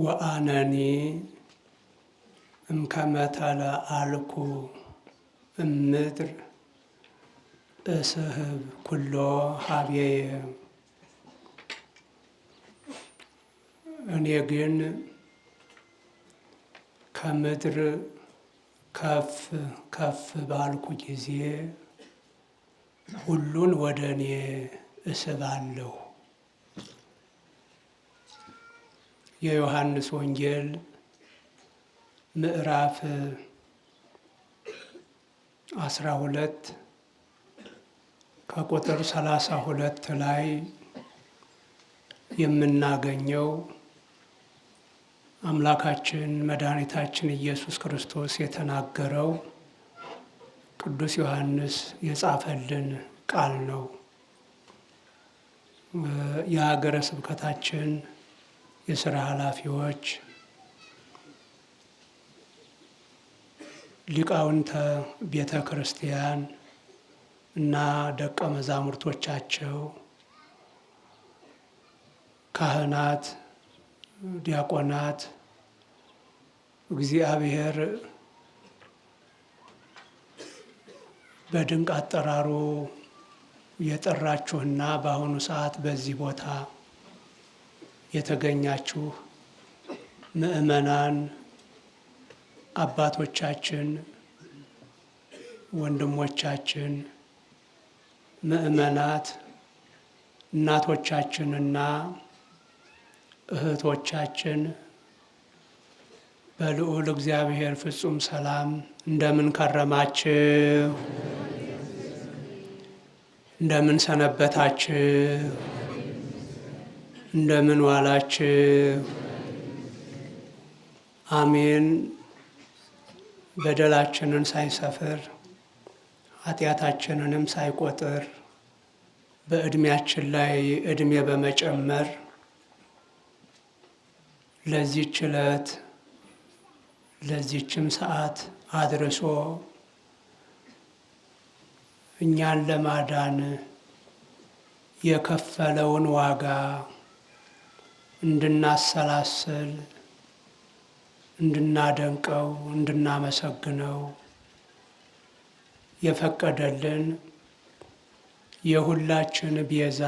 ወአነኒ እምከመ ተለአልኩ እምድር እስህብ ኩሎ ሀቤየ። እኔ ግን ከምድር ከፍ ከፍ ባልኩ ጊዜ ሁሉን ወደ እኔ እስባለሁ። የዮሐንስ ወንጌል ምዕራፍ 12 ከቁጥር 32 ላይ የምናገኘው አምላካችን መድኃኒታችን ኢየሱስ ክርስቶስ የተናገረው ቅዱስ ዮሐንስ የጻፈልን ቃል ነው። የሀገረ ስብከታችን የሥራ ኃላፊዎች፣ ሊቃውንተ ቤተ ክርስቲያን እና ደቀ መዛሙርቶቻቸው፣ ካህናት፣ ዲያቆናት እግዚአብሔር በድንቅ አጠራሩ የጠራችሁና በአሁኑ ሰዓት በዚህ ቦታ የተገኛችሁ ምዕመናን አባቶቻችን፣ ወንድሞቻችን፣ ምዕመናት፣ እናቶቻችንና እህቶቻችን በልዑል እግዚአብሔር ፍጹም ሰላም እንደምን ከረማችሁ? እንደምን ሰነበታችሁ? እንደምን ዋላችሁ? አሜን። በደላችንን ሳይሰፍር ኃጢአታችንንም ሳይቆጥር በዕድሜያችን ላይ ዕድሜ በመጨመር ለዚህች ዕለት ለዚህችም ሰዓት አድርሶ እኛን ለማዳን የከፈለውን ዋጋ እንድናሰላስል፣ እንድናደንቀው፣ እንድናመሰግነው የፈቀደልን የሁላችን ቤዛ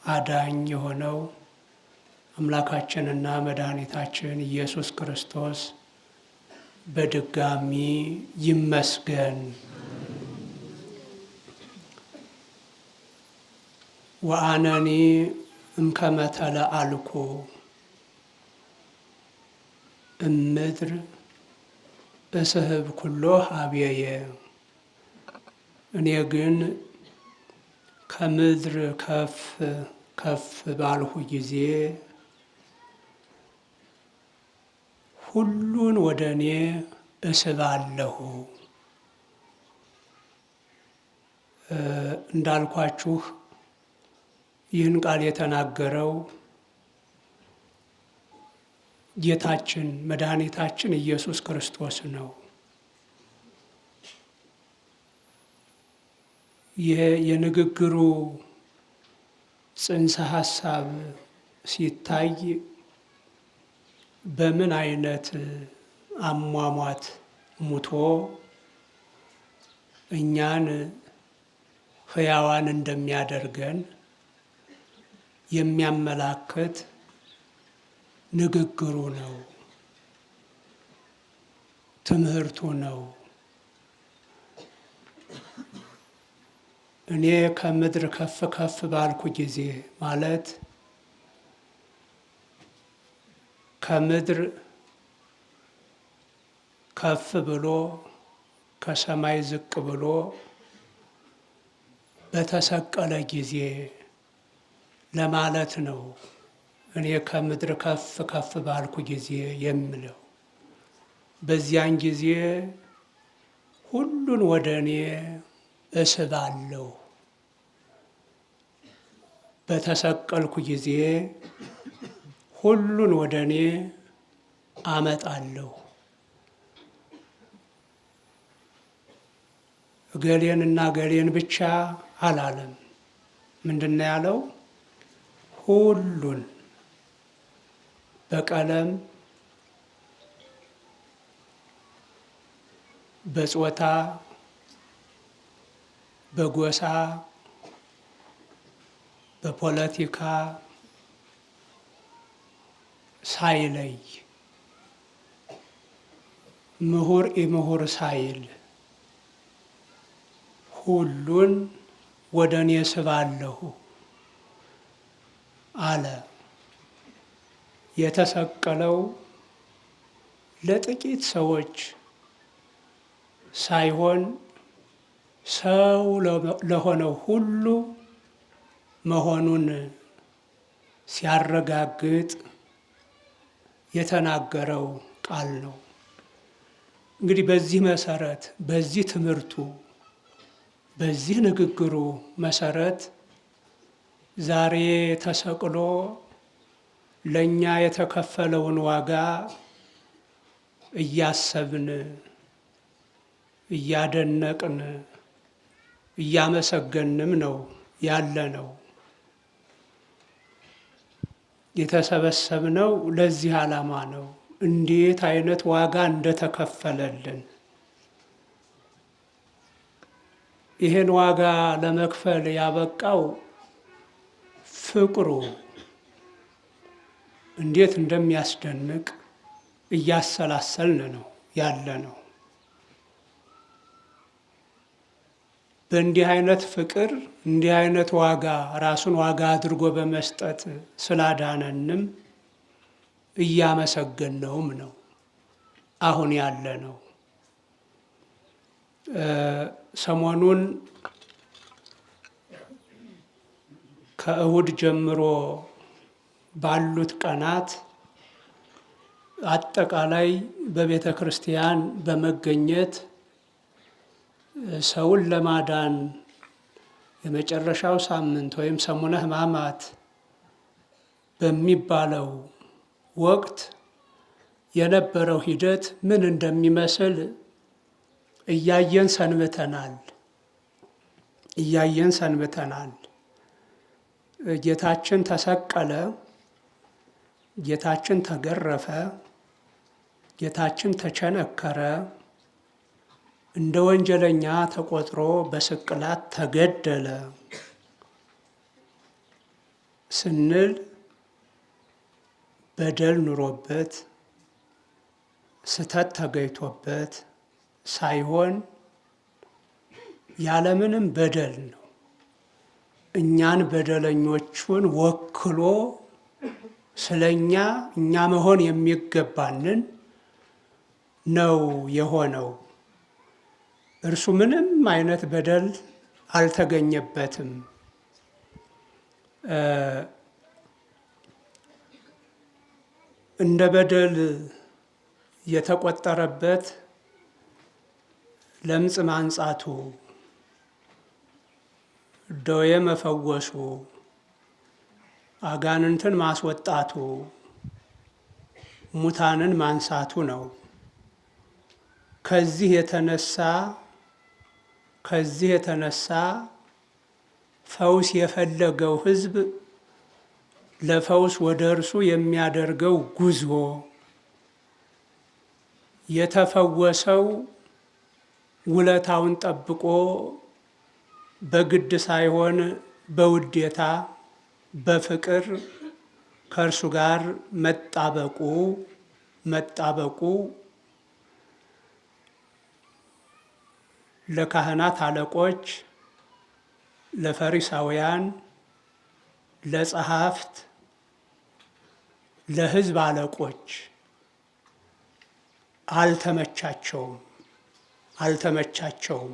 አዳኝ የሆነው አምላካችንና መድኃኒታችን ኢየሱስ ክርስቶስ በድጋሚ ይመስገን። ወአነኒ እምከመ ተለአልኩ እምድር እስህብ ኩሎ ሀቤየ። እኔ ግን ከምድር ከፍ ከፍ ባልሁ ጊዜ ሁሉን ወደ እኔ እስባለሁ። እንዳልኳችሁ ይህን ቃል የተናገረው ጌታችን መድኃኒታችን ኢየሱስ ክርስቶስ ነው። ይህ የንግግሩ ጽንሰ ሐሳብ ሲታይ በምን አይነት አሟሟት ሙቶ እኛን ሕያዋን እንደሚያደርገን የሚያመላክት ንግግሩ ነው፣ ትምህርቱ ነው። እኔ ከምድር ከፍ ከፍ ባልኩ ጊዜ ማለት ከምድር ከፍ ብሎ ከሰማይ ዝቅ ብሎ በተሰቀለ ጊዜ ለማለት ነው። እኔ ከምድር ከፍ ከፍ ባልኩ ጊዜ የምለው በዚያን ጊዜ ሁሉን ወደ እኔ እስባለሁ። በተሰቀልኩ ጊዜ ሁሉን ወደ እኔ አመጣለሁ። እገሌንና እገሌን ብቻ አላለም። ምንድን ነው ያለው? ሁሉን በቀለም፣ በጾታ፣ በጎሳ፣ በፖለቲካ ሳይለይ ምሁር ኢምሁር ሳይል ሁሉን ወደ እኔ ስባለሁ አለ። የተሰቀለው ለጥቂት ሰዎች ሳይሆን ሰው ለሆነው ሁሉ መሆኑን ሲያረጋግጥ የተናገረው ቃል ነው። እንግዲህ በዚህ መሰረት፣ በዚህ ትምህርቱ፣ በዚህ ንግግሩ መሰረት ዛሬ ተሰቅሎ ለእኛ የተከፈለውን ዋጋ እያሰብን፣ እያደነቅን፣ እያመሰገንም ነው ያለ ነው። የተሰበሰብነው ለዚህ ዓላማ ነው። እንዴት አይነት ዋጋ እንደተከፈለልን ይህን ዋጋ ለመክፈል ያበቃው ፍቅሩ እንዴት እንደሚያስደንቅ እያሰላሰልን ነው ያለ ነው። በእንዲህ አይነት ፍቅር እንዲህ አይነት ዋጋ ራሱን ዋጋ አድርጎ በመስጠት ስላዳነንም እያመሰገነውም ነው አሁን ያለ ነው። ሰሞኑን ከእሁድ ጀምሮ ባሉት ቀናት አጠቃላይ በቤተ ክርስቲያን በመገኘት ሰውን ለማዳን የመጨረሻው ሳምንት ወይም ሰሙነ ሕማማት በሚባለው ወቅት የነበረው ሂደት ምን እንደሚመስል እያየን ሰንብተናል። ጌታችን ተሰቀለ፣ ጌታችን ተገረፈ፣ ጌታችን ተቸነከረ፣ እንደ ወንጀለኛ ተቆጥሮ በስቅላት ተገደለ ስንል በደል ኑሮበት ስተት ተገይቶበት ሳይሆን ያለምንም በደል ነው። እኛን በደለኞቹን ወክሎ ስለኛ እኛ መሆን የሚገባንን ነው የሆነው። እርሱ ምንም አይነት በደል አልተገኘበትም። እንደ በደል የተቆጠረበት ለምጽ ማንጻቱ፣ ደዌ መፈወሱ፣ አጋንንትን ማስወጣቱ፣ ሙታንን ማንሳቱ ነው። ከዚህ የተነሳ ፈውስ የፈለገው ሕዝብ ለፈውስ ወደ እርሱ የሚያደርገው ጉዞ፣ የተፈወሰው ውለታውን ጠብቆ በግድ ሳይሆን በውዴታ በፍቅር ከእርሱ ጋር መጣበቁ ለካህናት አለቆች፣ ለፈሪሳውያን፣ ለጸሐፍት፣ ለሕዝብ አለቆች አልተመቻቸውም።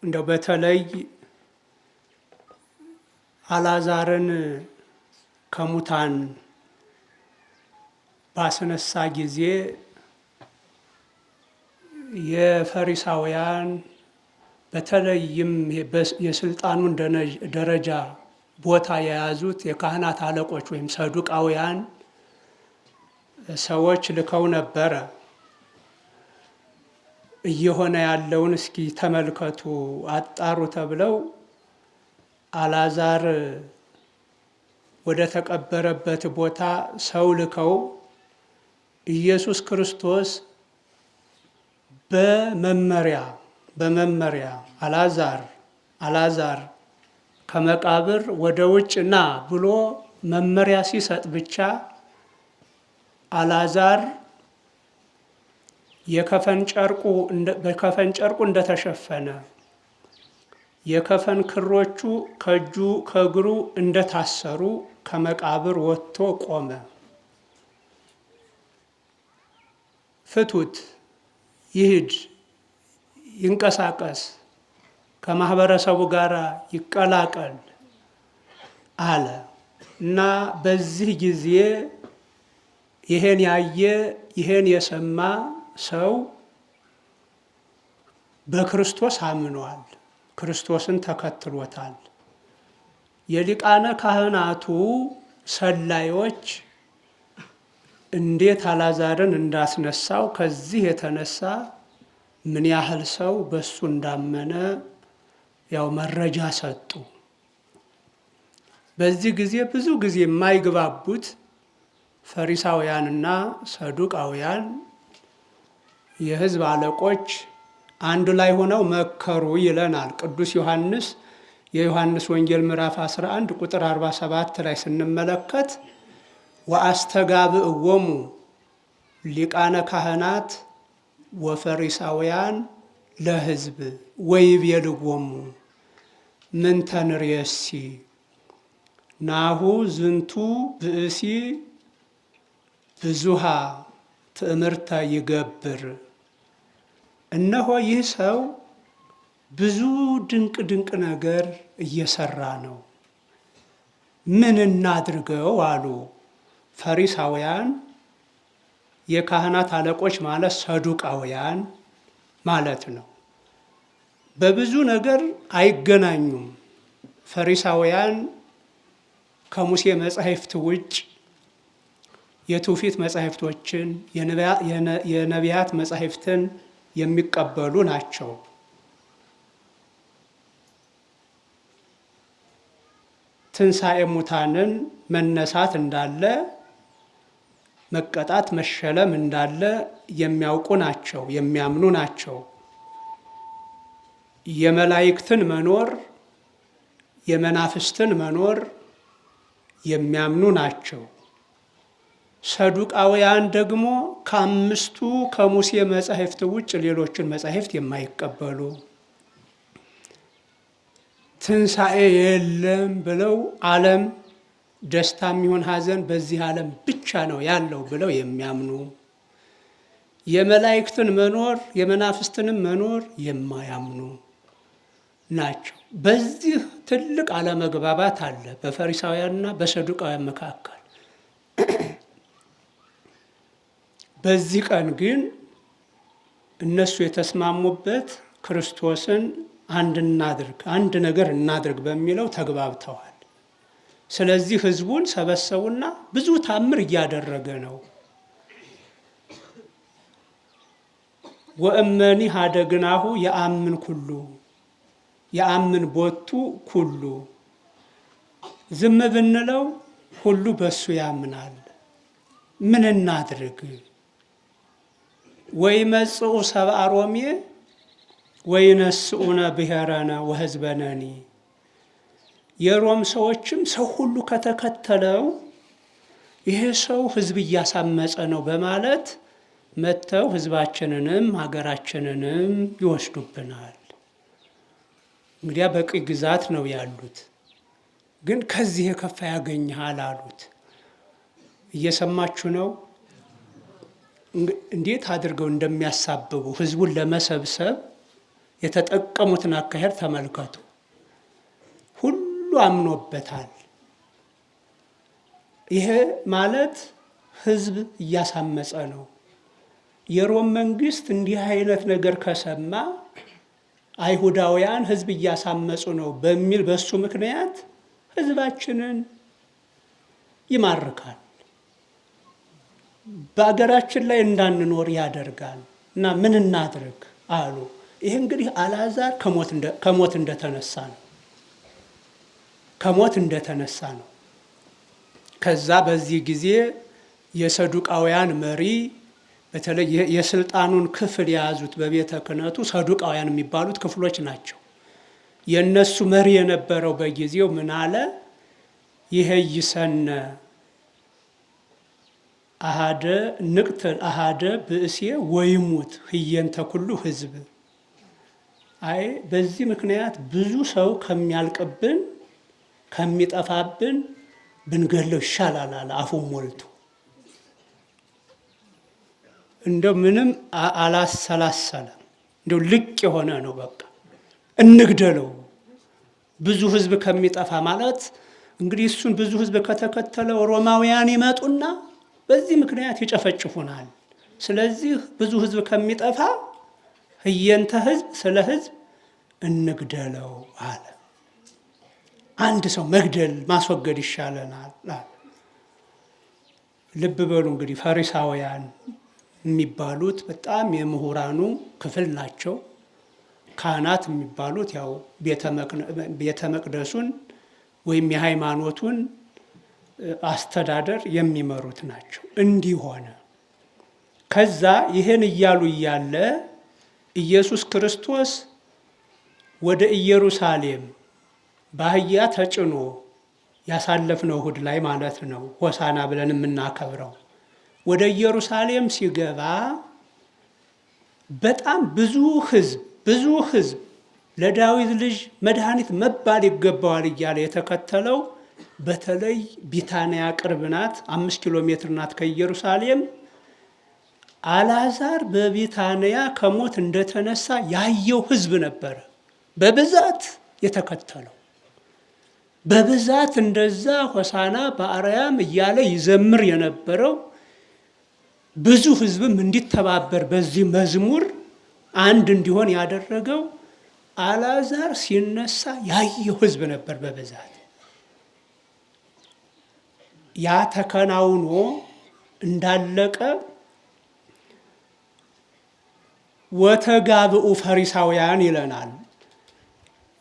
እንደው በተለይ አልዓዛርን ከሙታን ባስነሳ ጊዜ የፈሪሳውያን በተለይም የስልጣኑን ደረጃ ቦታ የያዙት የካህናት አለቆች ወይም ሰዱቃውያን ሰዎች ልከው ነበረ። እየሆነ ያለውን እስኪ ተመልከቱ፣ አጣሩ ተብለው አልዓዛር ወደ ተቀበረበት ቦታ ሰው ልከው ኢየሱስ ክርስቶስ በመመሪያ አልዓዛር ከመቃብር ወደ ውጭ ና ብሎ መመሪያ ሲሰጥ ብቻ አልዓዛር በከፈን ጨርቁ እንደተሸፈነ የከፈን ክሮቹ ከእጁ ከእግሩ እንደታሰሩ ከመቃብር ወጥቶ ቆመ። ፍቱት፣ ይሂድ፣ ይንቀሳቀስ፣ ከማህበረሰቡ ጋር ይቀላቀል አለ እና በዚህ ጊዜ ይሄን ያየ ይሄን የሰማ ሰው በክርስቶስ አምኗል፣ ክርስቶስን ተከትሎታል። የሊቃነ ካህናቱ ሰላዮች እንዴት አልዓዛርን እንዳስነሳው ከዚህ የተነሳ ምን ያህል ሰው በሱ እንዳመነ ያው መረጃ ሰጡ። በዚህ ጊዜ ብዙ ጊዜ የማይግባቡት ፈሪሳውያንና ሰዱቃውያን የሕዝብ አለቆች አንድ ላይ ሆነው መከሩ ይለናል ቅዱስ ዮሐንስ የዮሐንስ ወንጌል ምዕራፍ 11 ቁጥር 47 ላይ ስንመለከት ወአስተጋብእዎሙ ሊቃነ ካህናት ወፈሪሳውያን ለሕዝብ ወይቤልዎሙ ምንተ ንርእሲ ናሁ ዝንቱ ብእሲ ብዙሃ ትእምርተ ይገብር። እነሆ ይህ ሰው ብዙ ድንቅ ነገር እየሰራ ነው፣ ምን እናድርገው አሉ። ፈሪሳውያን የካህናት አለቆች ማለት ሰዱቃውያን ማለት ነው። በብዙ ነገር አይገናኙም። ፈሪሳውያን ከሙሴ መጻሕፍት ውጭ የትውፊት መጻሕፍቶችን የነቢያት መጻሕፍትን የሚቀበሉ ናቸው። ትንሣኤ ሙታንን መነሳት እንዳለ፣ መቀጣት መሸለም እንዳለ የሚያውቁ ናቸው፣ የሚያምኑ ናቸው። የመላእክትን መኖር የመናፍስትን መኖር የሚያምኑ ናቸው። ሰዱቃውያን ደግሞ ከአምስቱ ከሙሴ መጻሕፍት ውጭ ሌሎችን መጻሕፍት የማይቀበሉ ትንሣኤ የለም ብለው ዓለም ደስታ የሚሆን ሐዘን በዚህ ዓለም ብቻ ነው ያለው ብለው የሚያምኑ የመላእክትን መኖር የመናፍስትንም መኖር የማያምኑ ናቸው። በዚህ ትልቅ አለመግባባት አለ በፈሪሳውያንና በሰዱቃውያን መካከል። በዚህ ቀን ግን እነሱ የተስማሙበት ክርስቶስን አንድ ነገር እናድርግ በሚለው ተግባብተዋል። ስለዚህ ሕዝቡን ሰበሰቡና ብዙ ታምር እያደረገ ነው። ወእመኒ ሀደግናሁ የአምን ቦቱ ኩሉ፣ ዝም ብንለው ሁሉ በሱ ያምናል። ምን እናድርግ? ወይመጽኡ ሰብአ ሮሜ ወይነስኡነ ብሔረነ ወሕዝበነኒ፣ የሮም ሰዎችም ሰው ሁሉ ከተከተለው ይሄ ሰው ሕዝብ እያሳመፀ ነው በማለት መጥተው ሕዝባችንንም ሀገራችንንም ይወስዱብናል። እንግዲያ በቅኝ ግዛት ነው ያሉት፣ ግን ከዚህ የከፋ ያገኝሃል አሉት። እየሰማችሁ ነው? እንዴት አድርገው እንደሚያሳብቡ ሕዝቡን ለመሰብሰብ የተጠቀሙትን አካሄድ ተመልከቱ። ሁሉ አምኖበታል። ይሄ ማለት ሕዝብ እያሳመፀ ነው። የሮም መንግስት እንዲህ አይነት ነገር ከሰማ አይሁዳውያን ሕዝብ እያሳመፁ ነው በሚል በሱ ምክንያት ሕዝባችንን ይማርካል፣ በአገራችን ላይ እንዳንኖር ያደርጋል እና ምን እናድርግ አሉ። ይህ እንግዲህ አልዓዛር ከሞት እንደተነሳ ነው። ከዛ በዚህ ጊዜ የሰዱቃውያን መሪ በተለይ የስልጣኑን ክፍል የያዙት በቤተ ክህነቱ ሰዱቃውያን የሚባሉት ክፍሎች ናቸው። የእነሱ መሪ የነበረው በጊዜው ምን አለ? ይሄይሰነ አሃደ ንቅትል አሃደ ብእሴ ወይሙት ህየንተ ኩሉ ህዝብ። አይ በዚህ ምክንያት ብዙ ሰው ከሚያልቅብን ከሚጠፋብን ብንገለው ይሻላል አለ አፉን ሞልቶ። እንደው ምንም አላሰላሰለም። እንደው ልቅ የሆነ ነው። በቃ እንግደለው ብዙ ህዝብ ከሚጠፋ ማለት እንግዲህ እሱን ብዙ ህዝብ ከተከተለው ሮማውያን ይመጡና በዚህ ምክንያት ይጨፈጭፉናል። ስለዚህ ብዙ ህዝብ ከሚጠፋ ህየንተ ህዝብ ስለ ህዝብ እንግደለው አለ። አንድ ሰው መግደል ማስወገድ ይሻለናል አለ። ልብ በሉ እንግዲህ ፈሪሳውያን የሚባሉት በጣም የምሁራኑ ክፍል ናቸው። ካህናት የሚባሉት ያው ቤተ መቅደሱን ወይም የሃይማኖቱን አስተዳደር የሚመሩት ናቸው። እንዲህ ሆነ። ከዛ ይህን እያሉ እያለ ኢየሱስ ክርስቶስ ወደ ኢየሩሳሌም በአህያ ተጭኖ ያሳለፍነው እሑድ ላይ ማለት ነው፣ ሆሳና ብለን የምናከብረው ወደ ኢየሩሳሌም ሲገባ በጣም ብዙ ህዝብ ለዳዊት ልጅ መድኃኒት መባል ይገባዋል እያለ የተከተለው በተለይ ቢታንያ ቅርብ ናት፣ 5 ኪሎ ሜትር ናት ከኢየሩሳሌም። አልዓዛር በቢታንያ ከሞት እንደተነሳ ያየው ህዝብ ነበረ በብዛት የተከተለው። በብዛት እንደዛ ሆሳና በአርያም እያለ ይዘምር የነበረው ብዙ ህዝብም እንዲተባበር በዚህ መዝሙር አንድ እንዲሆን ያደረገው አልዓዛር ሲነሳ ያየው ህዝብ ነበር በብዛት። ያ ተከናውኖ እንዳለቀ ወተጋብኡ ፈሪሳውያን ይለናል።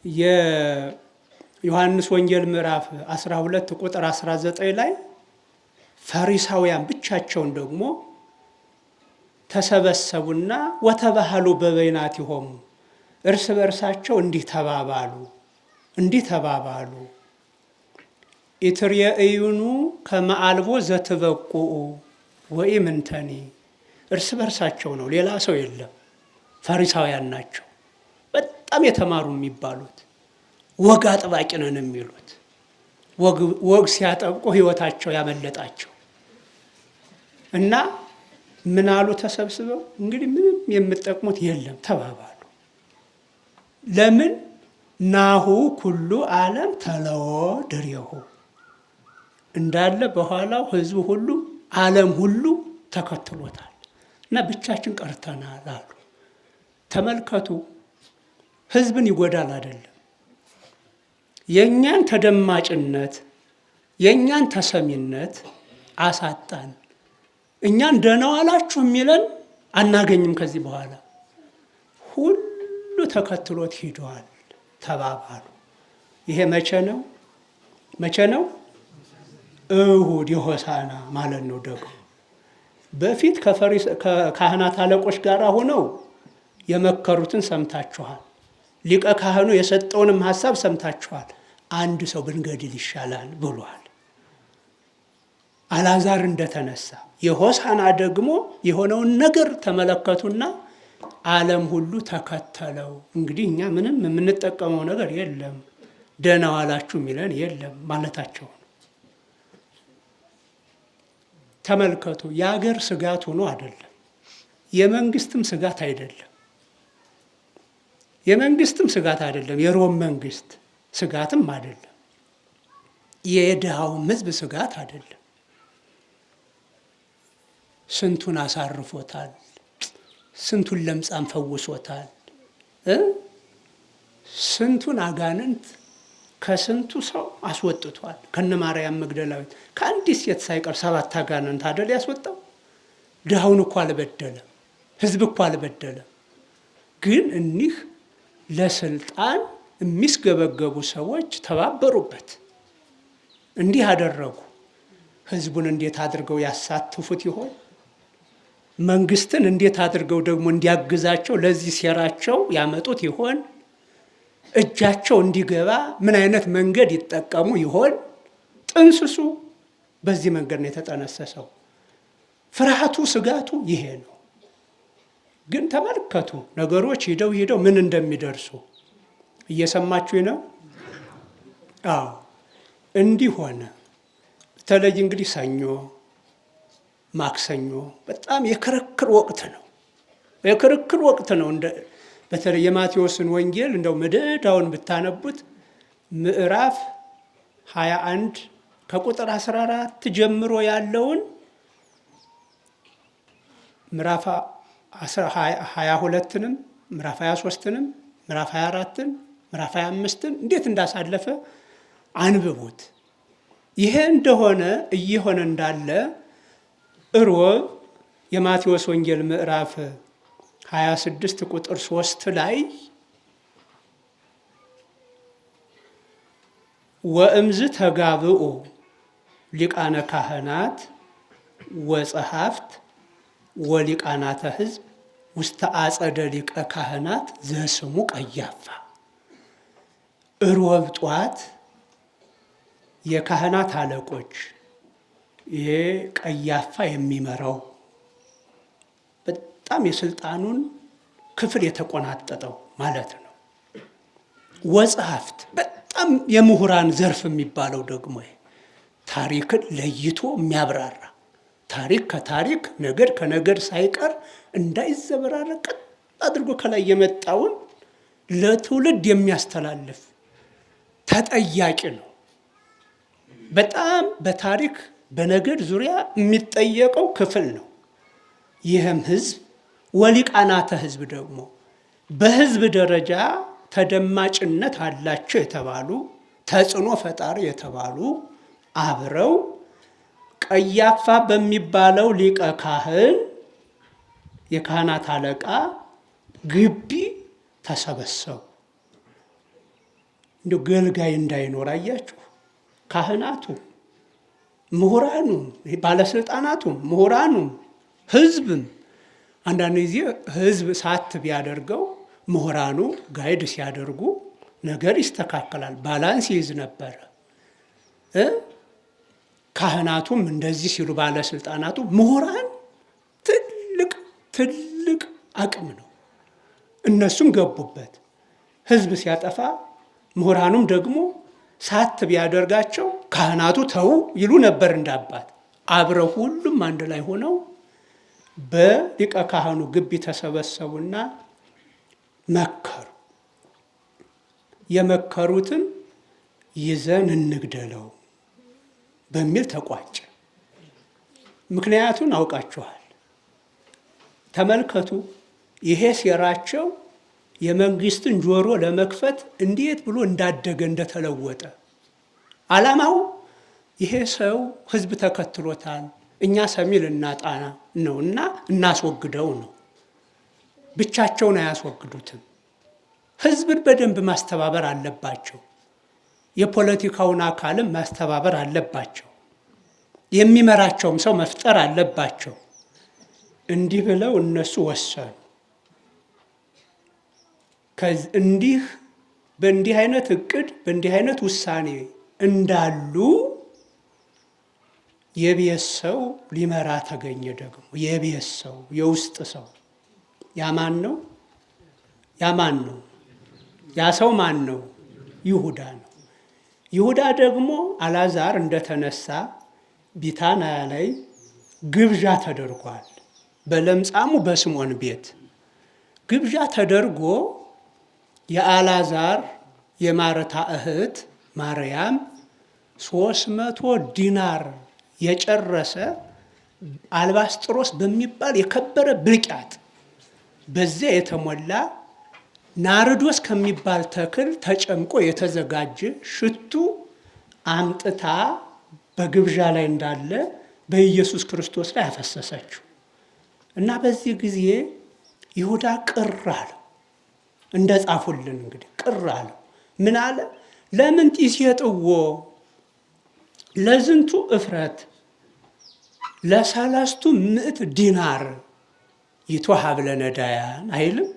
የዮሐንስ ወንጌል ምዕራፍ 12 ቁጥር 19 ላይ ፈሪሳውያን ብቻቸውን ደግሞ ተሰበሰቡና ወተባሃሉ በበይናቲሆሙ እርስ በርሳቸው እንዲህ ተባባሉ ኢትርየእዩኑ ከመ አልቦ ዘትበቁኡ ወኢምንተኒ። እርስ በርሳቸው ነው፣ ሌላ ሰው የለም። ፈሪሳውያን ናቸው በጣም የተማሩ የሚባሉት፣ ወግ አጥባቂ ነን የሚሉት፣ ወግ ሲያጠብቁ ህይወታቸው ያመለጣቸው እና ምን አሉ ተሰብስበው? እንግዲህ ምንም የምትጠቅሙት የለም ተባባሉ። ለምን? ናሁ ኩሉ ዓለም ተለዎ ድሬሁ፣ እንዳለ በኋላው ህዝቡ ሁሉ ዓለም ሁሉ ተከትሎታል እና ብቻችን ቀርተናል አሉ። ተመልከቱ፣ ህዝብን ይጎዳል አይደለም፣ የእኛን ተደማጭነት የእኛን ተሰሚነት አሳጣን። እኛን ደህና ዋላችሁ የሚለን አናገኝም ከዚህ በኋላ። ሁሉ ተከትሎት ሂደዋል ተባባሉ። ይሄ መቼ ነው? እሑድ የሆሳና ማለት ነው። ደግሞ በፊት ከካህናት አለቆች ጋር ሆነው የመከሩትን ሰምታችኋል። ሊቀ ካህኑ የሰጠውንም ሀሳብ ሰምታችኋል። አንድ ሰው ብንገድል ይሻላል ብሏል። አልዓዛር እንደተነሳ የሆሳና ደግሞ የሆነውን ነገር ተመለከቱና ዓለም ሁሉ ተከተለው። እንግዲህ እኛ ምንም የምንጠቀመው ነገር የለም፣ ደህና ዋላችሁ የሚለን የለም ማለታቸው ነው። ተመልከቱ፣ የአገር ስጋት ሆኖ አይደለም፣ የመንግስትም ስጋት አይደለም፣ የሮም መንግስት ስጋትም አይደለም፣ የድሃውም ህዝብ ስጋት አይደለም። ስንቱን አሳርፎታል፣ ስንቱን ለምጻም ፈውሶታል፣ ስንቱን አጋንንት ከስንቱ ሰው አስወጥቷል። ከነ ማርያም መግደላዊት ከአንዲት ሴት ሳይቀር 7 አጋንንት አይደል ያስወጣው። ድሃውን እኮ አልበደለም፣ ህዝብ እኮ አልበደለም። ግን እኒህ ለስልጣን የሚስገበገቡ ሰዎች ተባበሩበት፣ እንዲህ አደረጉ። ህዝቡን እንዴት አድርገው ያሳትፉት ይሆን? መንግስትን እንዴት አድርገው ደግሞ እንዲያግዛቸው ለዚህ ሴራቸው ያመጡት ይሆን? እጃቸው እንዲገባ ምን አይነት መንገድ ይጠቀሙ ይሆን? ጥንስሱ በዚህ መንገድ ነው የተጠነሰሰው። ፍርሃቱ፣ ስጋቱ ይሄ ነው። ግን ተመልከቱ ነገሮች ሂደው ምን እንደሚደርሱ። እየሰማችሁ ነው? አዎ እንዲህ ሆነ። በተለይ እንግዲህ ሰኞ፣ ማክሰኞ በጣም የክርክር ወቅት ነው። የክርክር ወቅት ነው። በተለይ የማቴዎስን ወንጌል እንደው መደዳውን ብታነቡት ምዕራፍ 21 ከቁጥር 14 ጀምሮ ያለውን ምዕራፍ 22ንም ምዕራፍ 23ንም ምዕራፍ 24ን ምዕራፍ 25ን እንዴት እንዳሳለፈ አንብቡት። ይሄ እንደሆነ እየሆነ እንዳለ ሮብ የማቴዎስ ወንጌል ምዕራፍ 26 ቁጥር 3 ላይ ወእምዝ ተጋብኡ ሊቃነ ካህናት ወጸሐፍት ወሊቃናተ ሕዝብ ውስተ አጸደ ሊቀ ካህናት ዘስሙ ቀያፋ። ሮብ ጧት የካህናት አለቆች ይሄ ቀያፋ የሚመራው በጣም የስልጣኑን ክፍል የተቆናጠጠው ማለት ነው። ወጸሐፍት በጣም የምሁራን ዘርፍ የሚባለው ደግሞ ታሪክን ለይቶ የሚያብራራ ታሪክ ከታሪክ ነገድ ከነገድ ሳይቀር እንዳይዘበራረቅ አድርጎ ከላይ የመጣውን ለትውልድ የሚያስተላልፍ ተጠያቂ ነው። በጣም በታሪክ በነገድ ዙሪያ የሚጠየቀው ክፍል ነው። ይህም ህዝብ ወሊቃናተ ህዝብ ደግሞ በህዝብ ደረጃ ተደማጭነት አላቸው የተባሉ ተጽዕኖ ፈጣሪ የተባሉ አብረው ቀያፋ በሚባለው ሊቀ ካህን የካህናት አለቃ ግቢ ተሰበሰቡ። እንዲሁ ገልጋይ እንዳይኖር አያችሁ። ካህናቱ፣ ምሁራኑ፣ ባለስልጣናቱ፣ ምሁራኑ፣ ህዝብም አንዳንድ ጊዜ ህዝብ ሳት ቢያደርገው ምሁራኑ ጋይድ ሲያደርጉ ነገር ይስተካከላል፣ ባላንስ ይይዝ ነበረ። ካህናቱም እንደዚህ ሲሉ ባለስልጣናቱ፣ ምሁራን ትልቅ አቅም ነው። እነሱም ገቡበት። ህዝብ ሲያጠፋ ምሁራኑም ደግሞ ሳት ቢያደርጋቸው ካህናቱ ተው ይሉ ነበር እንዳባት። አብረው ሁሉም አንድ ላይ ሆነው በሊቀ ካህኑ ግቢ ተሰበሰቡና መከሩ። የመከሩትን ይዘን እንግደለው በሚል ተቋጨ። ምክንያቱን አውቃችኋል። ተመልከቱ። ይሄ ሴራቸው የመንግስትን ጆሮ ለመክፈት እንዴት ብሎ እንዳደገ እንደተለወጠ። ዓላማው ይሄ ሰው ህዝብ ተከትሎታል፣ እኛ ሰሚ ልናጣና ነውና እናስወግደው ነው። ብቻቸውን አያስወግዱትም። ህዝብን በደንብ ማስተባበር አለባቸው። የፖለቲካውን አካልም ማስተባበር አለባቸው። የሚመራቸውም ሰው መፍጠር አለባቸው። እንዲህ ብለው እነሱ ወሰኑ። በእንዲህ አይነት እቅድ በእንዲህ አይነት ውሳኔ እንዳሉ የቤት ሰው ሊመራ ተገኘ። ደግሞ የቤት ሰው የውስጥ ሰው ያማን ነው? ያማን ነው? ያ ሰው ማን ነው? ይሁዳ ነው። ይሁዳ ደግሞ አልዓዛር እንደተነሳ ቢታንያ ላይ ግብዣ ተደርጓል። በለምጻሙ በስምዖን ቤት ግብዣ ተደርጎ የአልዓዛር የማረታ እህት ማርያም 300 ዲናር የጨረሰ አልባስጥሮስ በሚባል የከበረ ብልቃጥ በዚያ የተሞላ ናርዶስ ከሚባል ተክል ተጨምቆ የተዘጋጀ ሽቱ አምጥታ በግብዣ ላይ እንዳለ በኢየሱስ ክርስቶስ ላይ አፈሰሰችው እና በዚህ ጊዜ ይሁዳ ቅር አለው። እንደ ጻፉልን እንግዲህ ቅር አለው። ምን አለ? ለምን ጢስ የጥዎ ለዝንቱ እፍረት ለሰለስቱ ምዕት ዲናር ይትወሀብ ለነዳያን አይልም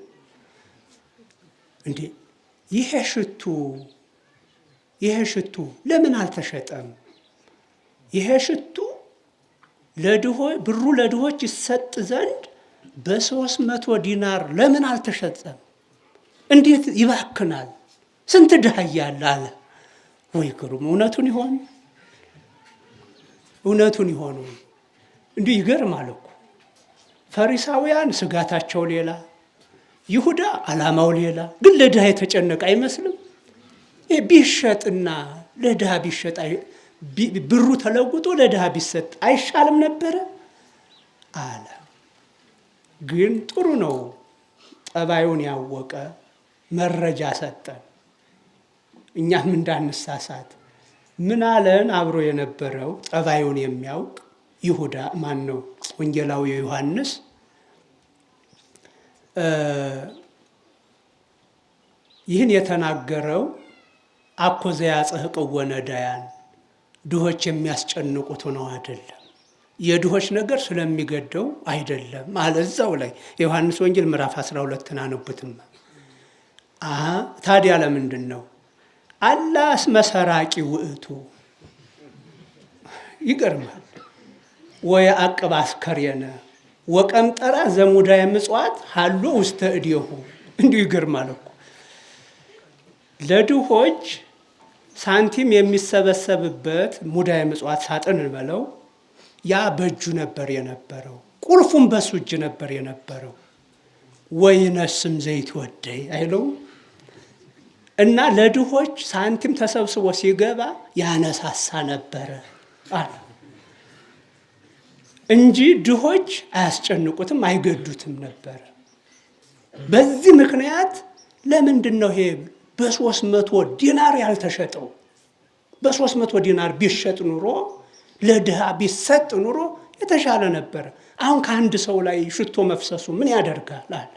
እንዴ? ይሄ ሽቱ ለምን አልተሸጠም? ይሄ ሽቱ ብሩ ለድሆች ይሰጥ ዘንድ በ300 ዲናር ለምን አልተሸጠም? እንዴት ይባክናል? ስንት ድሃ እያለ አለ። ወይ ግሩም! እውነቱን ይሆኑ እንዲህ ይገርማል እኮ። ፈሪሳውያን ስጋታቸው ሌላ፣ ይሁዳ ዓላማው ሌላ። ግን ለድሃ የተጨነቀ አይመስልም? ቢሸጥና ለድሃ ቢሸጥ ብሩ ተለውጦ ለድሃ ቢሰጥ አይሻልም ነበረ አለ። ግን ጥሩ ነው፣ ጠባዩን ያወቀ መረጃ ሰጠን፣ እኛም እንዳንሳሳት። ምን አለን? አብሮ የነበረው ጠባዩን የሚያውቅ ይሁዳ ማን ነው? ወንጌላዊ ዮሐንስ ይህን የተናገረው አኮ ዘያጽሕቅዎ ነዳያን፣ ድሆች የሚያስጨንቁት ነው አይደለም፣ የድሆች ነገር ስለሚገደው አይደለም አለ። እዛው ላይ የዮሐንስ ወንጌል ምዕራፍ 12 አነቡትም። ታዲያ ለምንድን ነው? አላ እስመ ሰራቂ ውእቱ፣ ይገርማል። ወየዐቅብ አስከሬነ ወቀምጠራ ዘሙዳየ ምጽዋት ሀሎ ውስተ እዴሁ። እንዲሁ ይገርማል እኮ ለድሆች ሳንቲም የሚሰበሰብበት ሙዳየ ምጽዋት ሳጥን እንበለው፣ ያ በእጁ ነበር የነበረው፣ ቁልፉም በሱ እጅ ነበር የነበረው። ወይነስም ዘይት ወደይ አይለው እና ለድሆች ሳንቲም ተሰብስቦ ሲገባ ያነሳሳ ነበረ አለ እንጂ ድሆች አያስጨንቁትም፣ አይገዱትም ነበረ። በዚህ ምክንያት ለምንድን ነው ይሄ በ300 ዲናር ያልተሸጠው? በ300 ዲናር ቢሸጥ ኑሮ ለድሃ ቢሰጥ ኑሮ የተሻለ ነበረ። አሁን ከአንድ ሰው ላይ ሽቶ መፍሰሱ ምን ያደርጋል አለ።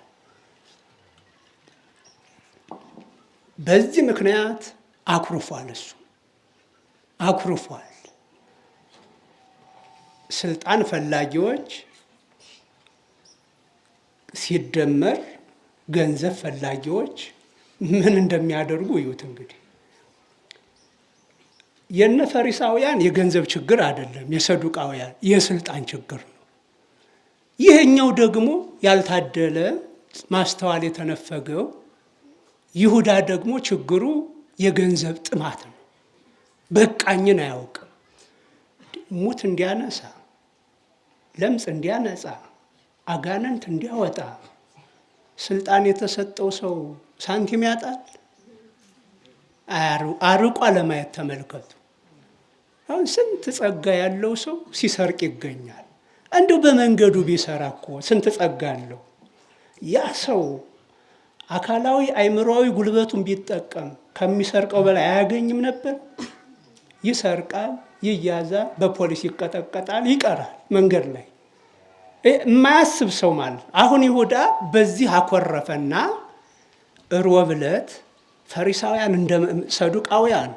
በዚህ ምክንያት አኩርፏል፣ እሱ አኩርፏል። ስልጣን ፈላጊዎች ሲደመር ገንዘብ ፈላጊዎች ምን እንደሚያደርጉ እዩት። እንግዲህ የነ ፈሪሳውያን የገንዘብ ችግር አይደለም፣ የሰዱቃውያን የስልጣን ችግር ነው። ይሄኛው ደግሞ ያልታደለ ማስተዋል የተነፈገው ይሁዳ ደግሞ ችግሩ የገንዘብ ጥማት ነው። በቃኝን አያውቅም። ሙት እንዲያነሳ፣ ለምጽ እንዲያነጻ፣ አጋንንት እንዲያወጣ ስልጣን የተሰጠው ሰው ሳንቲም ያጣል? አርቆ ለማየት ተመልከቱ። አሁን ስንት ጸጋ ያለው ሰው ሲሰርቅ ይገኛል። እንደው በመንገዱ ቢሰራ እኮ ስንት ጸጋ አለው። ያ ሰው አካላዊ አእምሮአዊ ጉልበቱን ቢጠቀም ከሚሰርቀው በላይ አያገኝም ነበር? ይሰርቃል፣ ይያዛል፣ በፖሊስ ይቀጠቀጣል፣ ይቀራል መንገድ ላይ። የማያስብ ሰው ማለት። አሁን ይሁዳ በዚህ አኮረፈና ሮብ ዕለት ፈሪሳውያን እንደ ሰዱቃውያን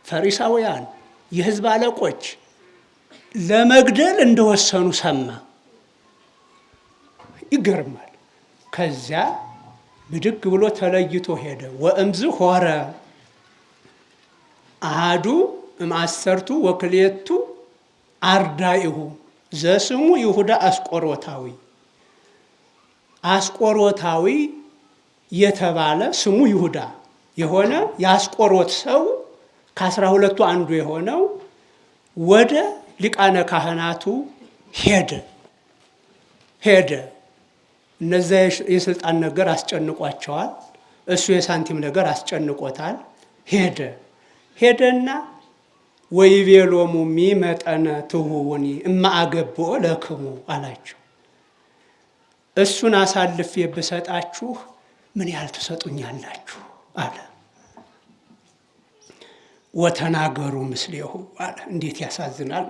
ፈሪሳውያን የሕዝብ አለቆች ለመግደል እንደወሰኑ ሰማ። ይገርማል። ከዚያ ብድግ ብሎ ተለይቶ ሄደ። ወእምዝ ሆረ አሃዱ እምአሰርቱ ወክልኤቱ አርዳኢሁ ዘስሙ ይሁዳ አስቆሮታዊ። አስቆሮታዊ የተባለ ስሙ ይሁዳ የሆነ የአስቆሮት ሰው ከ12ቱ አንዱ የሆነው ወደ ሊቃነ ካህናቱ ሄደ። እነዚያ የስልጣን ነገር አስጨንቋቸዋል። እሱ የሳንቲም ነገር አስጨንቆታል። ሄደና ወይቤሎሙ ሚመጠነ ትሁቡኒ እማአገብኦ ለክሙ አላቸው። እሱን አሳልፌ ብሰጣችሁ ምን ያህል ትሰጡኛላችሁ አለ። ወተናገሩ ምስሌሁ አለ። እንዴት ያሳዝናል!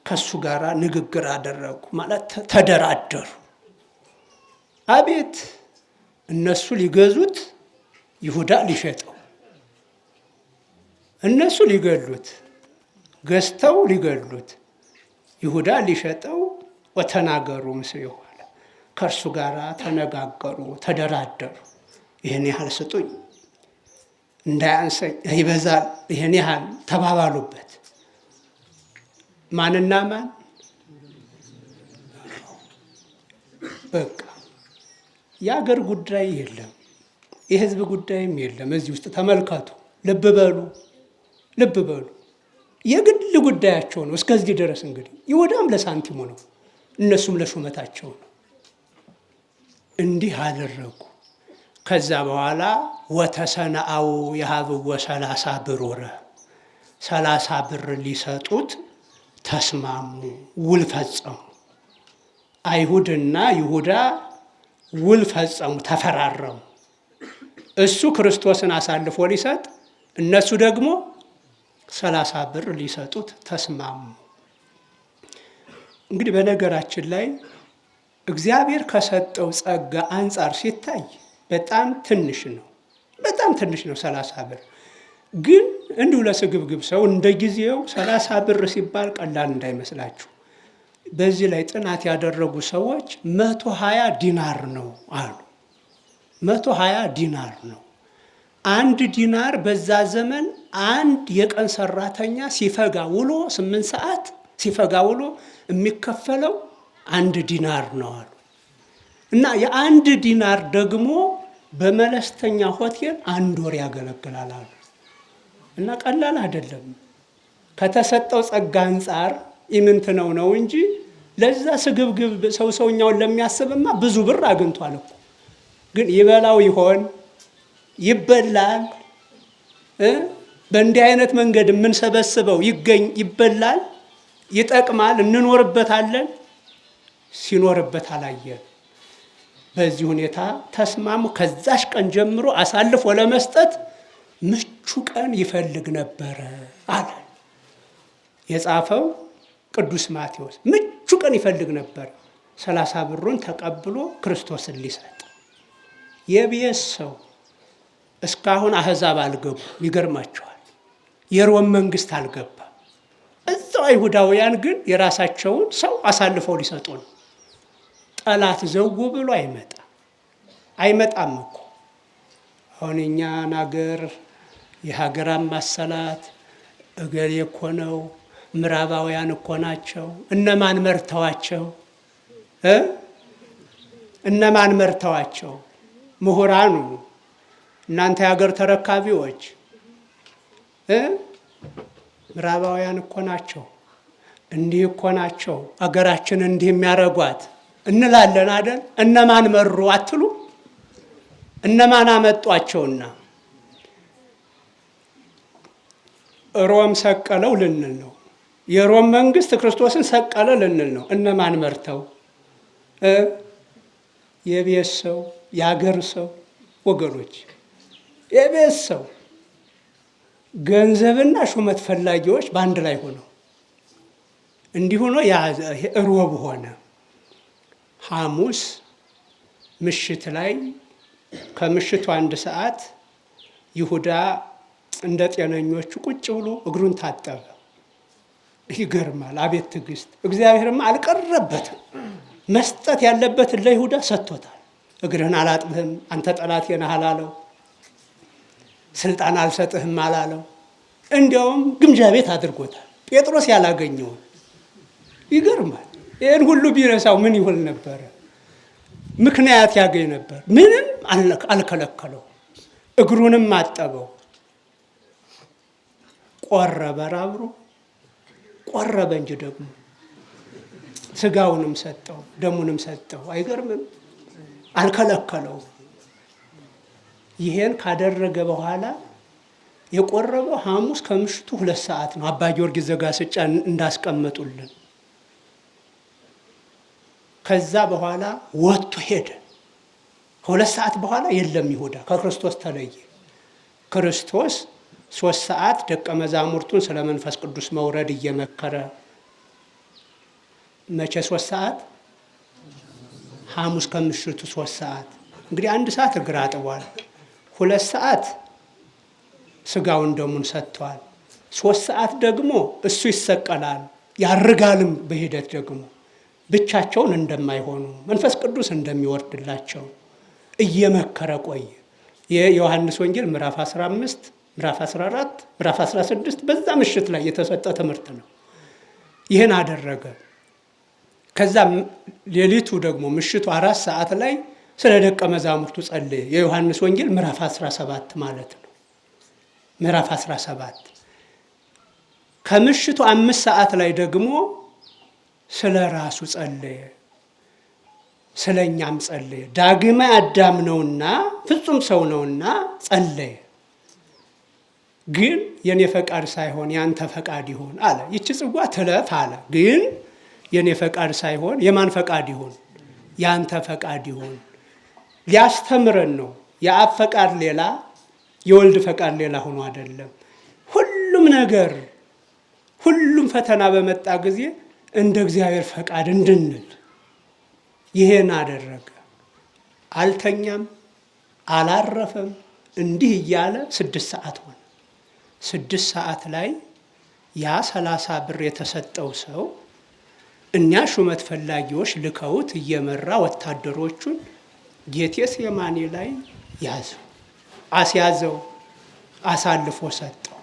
ከሱ ጋር ንግግር አደረጉ ማለት ተደራደሩ። አቤት እነሱ ሊገዙት፣ ይሁዳ ሊሸጠው፣ እነሱ ሊገሉት፣ ገዝተው ሊገሉት፣ ይሁዳ ሊሸጠው ወተናገሩ ምስሌሁ አለ። ከእርሱ ጋር ተነጋገሩ፣ ተደራደሩ። ይህን ያህል ስጡኝ፣ እንዳያንሰኝ፣ ይበዛል፣ ይህን ያህል ተባባሉበት። ማንና ማን? በቃ የአገር ጉዳይ የለም፣ የህዝብ ጉዳይም የለም እዚህ ውስጥ። ተመልከቱ፣ ልብ በሉ፣ ልብ በሉ። የግል ጉዳያቸው ነው እስከዚህ ድረስ። እንግዲህ ይሁዳም ለሳንቲሙ ነው፣ እነሱም ለሹመታቸው ነው። እንዲህ አደረጉ። ከዛ በኋላ ወተሰነአው የሀብወ 30 ብሩረ 30 ብር ሊሰጡት ተስማሙ፣ ውል ፈጸሙ። አይሁድና ይሁዳ ውል ፈጸሙ፣ ተፈራረሙ። እሱ ክርስቶስን አሳልፎ ሊሰጥ፣ እነሱ ደግሞ 30 ብር ሊሰጡት ተስማሙ። እንግዲህ በነገራችን ላይ እግዚአብሔር ከሰጠው ጸጋ አንጻር ሲታይ በጣም ትንሽ ነው፣ በጣም ትንሽ ነው 30 ብር። ግን እንዲሁ ለስግብግብ ሰው እንደ ጊዜው 30 ብር ሲባል ቀላል እንዳይመስላችሁ። በዚህ ላይ ጥናት ያደረጉ ሰዎች 120 ዲናር ነው አሉ። 120 ዲናር ነው። 1 ዲናር በዛ ዘመን አንድ የቀን ሰራተኛ ሲፈጋ ውሎ 8 ሰዓት ሲፈጋ ውሎ የሚከፈለው 1 ዲናር ነው አሉ። እና የ1 ዲናር ደግሞ በመለስተኛ ሆቴል 1 ወር ያገለግላል አሉ። እና ቀላል አይደለም። ከተሰጠው ጸጋ አንጻር ኢምንት ነው እንጂ ለዛ ስግብግብ ሰውኛውን ለሚያስብማ ብዙ ብር አግኝቷል እኮ። ግን ይበላው ይሆን? ይበላል? በእንዲህ አይነት መንገድ የምንሰበስበው ይበላል፣ ይጠቅማል፣ እንኖርበታለን። ሲኖርበት አላየን። በዚህ ሁኔታ ተስማሙ። ከዛሽ ቀን ጀምሮ አሳልፎ ለመስጠት ምቹ ቀን ይፈልግ ነበረ አለ የጻፈው ቅዱስ ማቴዎስ። ምቹ ቀን ይፈልግ ነበር 30 ብሩን ተቀብሎ ክርስቶስን ሊሰጥ። የቤት ሰው እስካሁን አህዛብ አልገቡ፣ ይገርማቸዋል። የሮም መንግስት አልገባ። እዛው አይሁዳውያን ግን የራሳቸውን ሰው አሳልፈው ሊሰጡ ነው። ጠላት ዘው ብሎ አይመጣም እኮ። አሁን እኛን አገር የሀገር ማሰላት እገሌ እኮ ነው፣ ምዕራባውያን እኮ ናቸው። እነማን መርተዋቸው? እነማን መርተዋቸው? ምሁራኑ፣ እናንተ የሀገር ተረካቢዎች፣ ምዕራባውያን እኮ ናቸው። እንዲህ እኮ ናቸው አገራችን እንዲህ የሚያረጓት እንላለን አይደል? እነማን መሩ አትሉ? እነማን አመጧቸውና ሮም ሰቀለው ልንል ነው። የሮም መንግስት ክርስቶስን ሰቀለ ልንል ነው። እነማን መርተው? የቤት ሰው፣ የአገር ሰው ወገኖች፣ የቤት ሰው ገንዘብና ሹመት ፈላጊዎች በአንድ ላይ ሆነው እንዲህ ሆኖ ሮብ ሆነ። ሐሙስ ምሽት ላይ ከምሽቱ 1 ሰዓት ይሁዳ እንደ ጤነኞቹ ቁጭ ብሎ እግሩን ታጠበ። ይገርማል። አቤት ትዕግስት! እግዚአብሔርም አልቀረበትም። መስጠት ያለበትን ለይሁዳ ሰጥቶታል። እግርህን አላጥብህም አንተ ጠላቴ ነህ አላለው። ስልጣን አልሰጥህም አላለው። እንዲያውም ግምጃ ቤት አድርጎታል። ጴጥሮስ ያላገኘውን። ይገርማል። ይህን ሁሉ ቢረሳው ምን ይሆን ነበረ? ምክንያት ያገኝ ነበር። ምንም አልከለከለው። እግሩንም አጠበው። ቆረበ፣ አብሮ ቆረበ እንጂ ደግሞ ስጋውንም ሰጠው፣ ደሙንም ሰጠው። አይገርምም? አልከለከለው። ይሄን ካደረገ በኋላ የቆረበው ሐሙስ ከምሽቱ 2 ሰዓት ነው። አባ ጊዮርጊስ ዘጋስጫ እንዳስቀመጡልን። ከዛ በኋላ ወጥቶ ሄደ። ከ2 ሰዓት በኋላ የለም ይሁዳ ከክርስቶስ ተለየ። ክርስቶስ 3 ሰዓት ደቀ መዛሙርቱን ስለ መንፈስ ቅዱስ መውረድ እየመከረ መቼ 3 ሰዓት? ሐሙስ ከምሽቱ 3 ሰዓት። እንግዲህ 1 ሰዓት እግር አጥቧል። 2 ሰዓት ስጋውን ደሙን ሰጥቷል። 3 ሰዓት ደግሞ እሱ ይሰቀላል ያርጋልም በሂደት ደግሞ ብቻቸውን እንደማይሆኑ መንፈስ ቅዱስ እንደሚወርድላቸው እየመከረ ቆየ። የዮሐንስ ወንጌል ምዕራፍ 15 ምዕራፍ 14 ምዕራፍ 16 በዛ ምሽት ላይ የተሰጠ ትምህርት ነው። ይህን አደረገ። ከዛ ሌሊቱ ደግሞ ምሽቱ 4 ሰዓት ላይ ስለ ደቀ መዛሙርቱ ጸለየ። የዮሐንስ ወንጌል ምዕራፍ 17 ማለት ነው። ምዕራፍ 17 ከምሽቱ 5 ሰዓት ላይ ደግሞ ስለ ራሱ ጸለየ፣ ስለ እኛም ጸለየ። ዳግመ አዳም ነውና ፍጹም ሰው ነውና ጸለየ። ግን የኔ ፈቃድ ሳይሆን ያንተ ፈቃድ ይሁን አለ። ይቺ ጽዋ ትለፍ አለ። ግን የኔ ፈቃድ ሳይሆን የማን ፈቃድ ይሁን? ያንተ ፈቃድ ይሁን። ሊያስተምረን ነው። የአብ ፈቃድ ሌላ፣ የወልድ ፈቃድ ሌላ ሆኖ አይደለም። ሁሉም ነገር ሁሉም ፈተና በመጣ ጊዜ እንደ እግዚአብሔር ፈቃድ እንድንል ይሄን አደረገ። አልተኛም፣ አላረፈም። እንዲህ እያለ 6 ሰዓት ሆነ። 6 ሰዓት ላይ ያ 30 ብር የተሰጠው ሰው እኛ ሹመት ፈላጊዎች ልከውት እየመራ ወታደሮቹን ጌቴሴማኒ ላይ ያዘው፣ አስያዘው፣ አሳልፎ ሰጠው።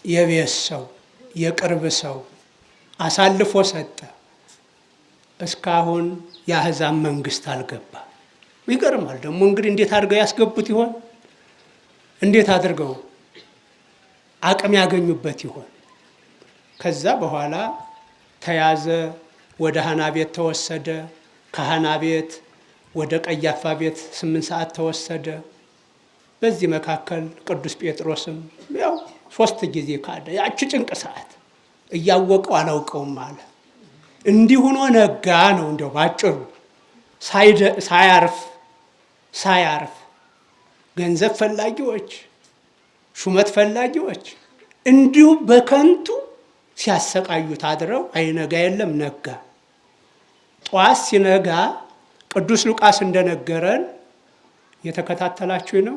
የቤት ሰው የቅርብ ሰው አሳልፎ ሰጠ። እስካሁን የአሕዛብ መንግስት አልገባ። ይገርማል። ደግሞ እንግዲህ እንዴት አድርገው ያስገቡት ይሆን? እንዴት አድርገው አቅም ያገኙበት ይሆን? ከዛ በኋላ ተያዘ፣ ወደ ሐና ቤት ተወሰደ። ከሐና ቤት ወደ ቀያፋ ቤት 8 ሰዓት ተወሰደ። በዚህ መካከል ቅዱስ ጴጥሮስም ያው 3 ጊዜ ካደ። ያቺ ጭንቅ ሰዓት እያወቀው አላውቀውም አለ። እንዲህ ሆኖ ነጋ ነው። እንደው ባጭሩ ሳያርፍ ገንዘብ ፈላጊዎች፣ ሹመት ፈላጊዎች እንዲሁ በከንቱ ሲያሰቃዩት አድረው አይነጋ የለም ነጋ። ጠዋት ሲነጋ ቅዱስ ሉቃስ እንደነገረን የተከታተላችሁ ነው።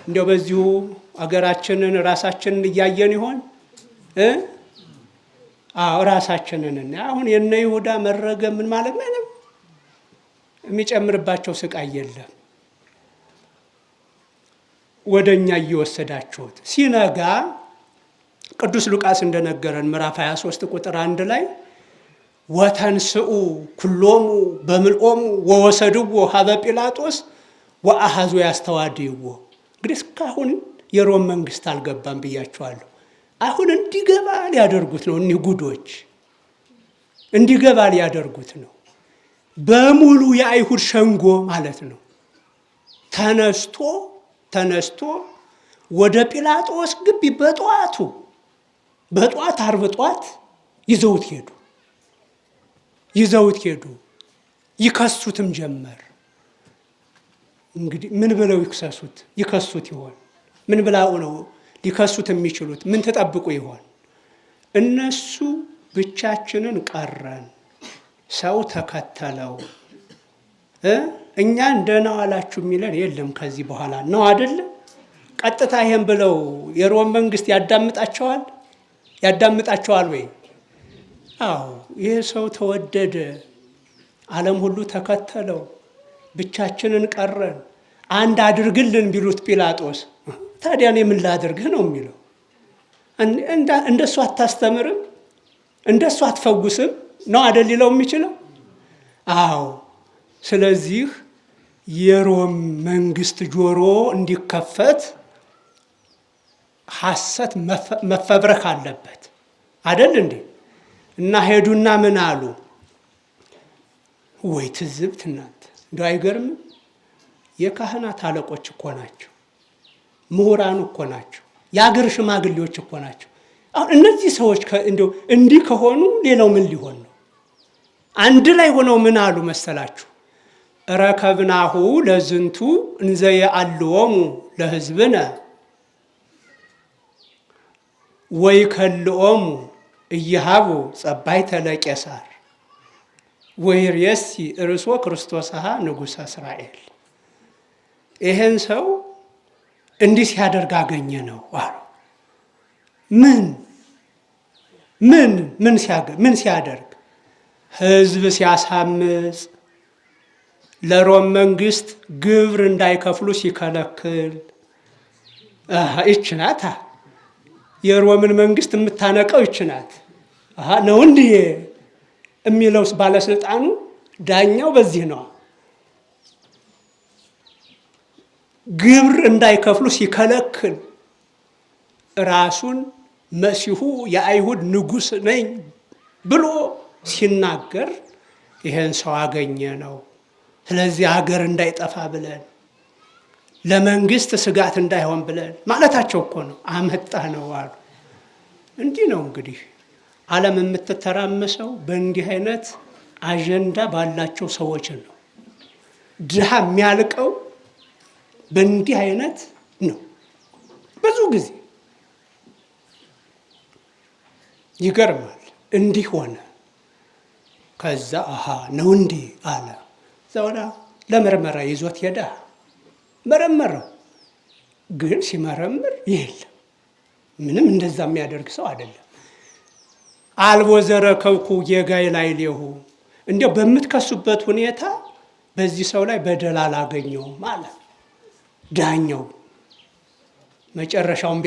እንደው በዚሁ አገራችንን ራሳችንን እያየን ይሆን? አዎ ራሳችንን። አሁን የነ ይሁዳ መረገም ምን ማለት ምንም የሚጨምርባቸው ስቃይ የለም። ወደኛ እየወሰዳችሁት ሲነጋ ቅዱስ ሉቃስ እንደነገረን ምዕራፍ 23 ቁጥር 1 ላይ ወተንስኡ ኩሎሙ በምልኦሙ ወወሰድዎ ሀበ ጲላጦስ ወአሐዙ ያስተዋድይዎ። እንግዲህ እስካሁን የሮም መንግስት አልገባም ብያቸዋለሁ። አሁን እንዲገባ ሊያደርጉት ነው። እኒህ ጉዶች እንዲገባ ሊያደርጉት ነው። በሙሉ የአይሁድ ሸንጎ ማለት ነው ተነስቶ ወደ ጲላጦስ ግቢ በጠዋት ዓርብ ጠዋት ይዘውት ሄዱ። ይከሱትም ጀመር። እንግዲህ ምን ብለው ይከሱት ይሆን? ምን ብለው ነው ሊከሱት የሚችሉት? ምን ተጠብቁ ይሆን? እነሱ ብቻችንን ቀረን፣ ሰው ተከተለው፣ እኛ እንደነው አላችሁ የሚለን የለም ከዚህ በኋላ ነው አይደለም። ቀጥታ ይሄን ብለው የሮም መንግስት ያዳምጣቸዋል ወይ? አዎ ይሄ ሰው ተወደደ፣ ዓለም ሁሉ ተከተለው፣ ብቻችንን ቀረን፣ አንድ አድርግልን ቢሉት ጲላጦስ ታዲያ እኔ ምን ላድርግህ ነው የሚለው። እንደሱ አታስተምርም፣ እንደሱ አትፈውስም ነው አይደል ሊለው የሚችለው። አዎ ስለዚህ የሮም መንግስት ጆሮ እንዲከፈት ሐሰት መፈብረክ አለበት አይደል እንዴ? እና ሄዱና ምን አሉ? ወይ ትዝብት እናንተ እንደው አይገርምም? የካህናት አለቆች እኮ ናቸው፣ ምሁራን እኮ ናቸው፣ የአገር ሽማግሌዎች እኮ ናቸው። አሁን እነዚህ ሰዎች እንደው እንዲህ ከሆኑ ሌላው ምን ሊሆን ነው? አንድ ላይ ሆነው ምን አሉ መሰላችሁ? ረከብናሁ ለዝንቱ እንዘ የአልዎሙ ለሕዝብነ ወይከልኦሙ እየሃቡ ጸባይተ ለቄሳር ወይሬሲ ርእሶ ክርስቶስሃ ንጉሠ እስራኤል። ይሄን ሰው እንዲህ ሲያደርግ አገኘ ነው አሉ። ምን ምን ሲያደርግ? ህዝብ ሲያሳምጽ፣ ለሮም መንግስት ግብር እንዳይከፍሉ ሲከለክል። ይች ናት የሮምን መንግስት የምታነቀው ይች ናት ነው እንዲህ የሚለው ባለስልጣኑ። ዳኛው በዚህ ነው። ግብር እንዳይከፍሉ ሲከለክል ራሱን መሲሁ የአይሁድ ንጉሥ ነኝ ብሎ ሲናገር ይሄን ሰው አገኘ ነው። ስለዚህ ሀገር እንዳይጠፋ ብለን ለመንግስት ስጋት እንዳይሆን ብለን ማለታቸው እኮ ነው። አመጣህ ነው አሉ። እንዲህ ነው እንግዲህ ዓለም የምትተራመሰው በእንዲህ አይነት አጀንዳ ባላቸው ሰዎች ነው። ድሃ የሚያልቀው በእንዲህ አይነት ነው። ብዙ ጊዜ ይገርማል። እንዲህ ሆነ። ከዛ ነው እንዲህ አለ። ዘውዳ ለምርመራ ይዞት ሄዳ መረመረው። ግን ሲመረምር የለም፣ ምንም እንደዛ የሚያደርግ ሰው አይደለም። አልቦ ዘረከብኩ ጌጋይ ላይ ሌሁ፣ እንዲያው በምትከሱበት ሁኔታ በዚህ ሰው ላይ በደል አላገኘውም አለ ዳኛው። መጨረሻውን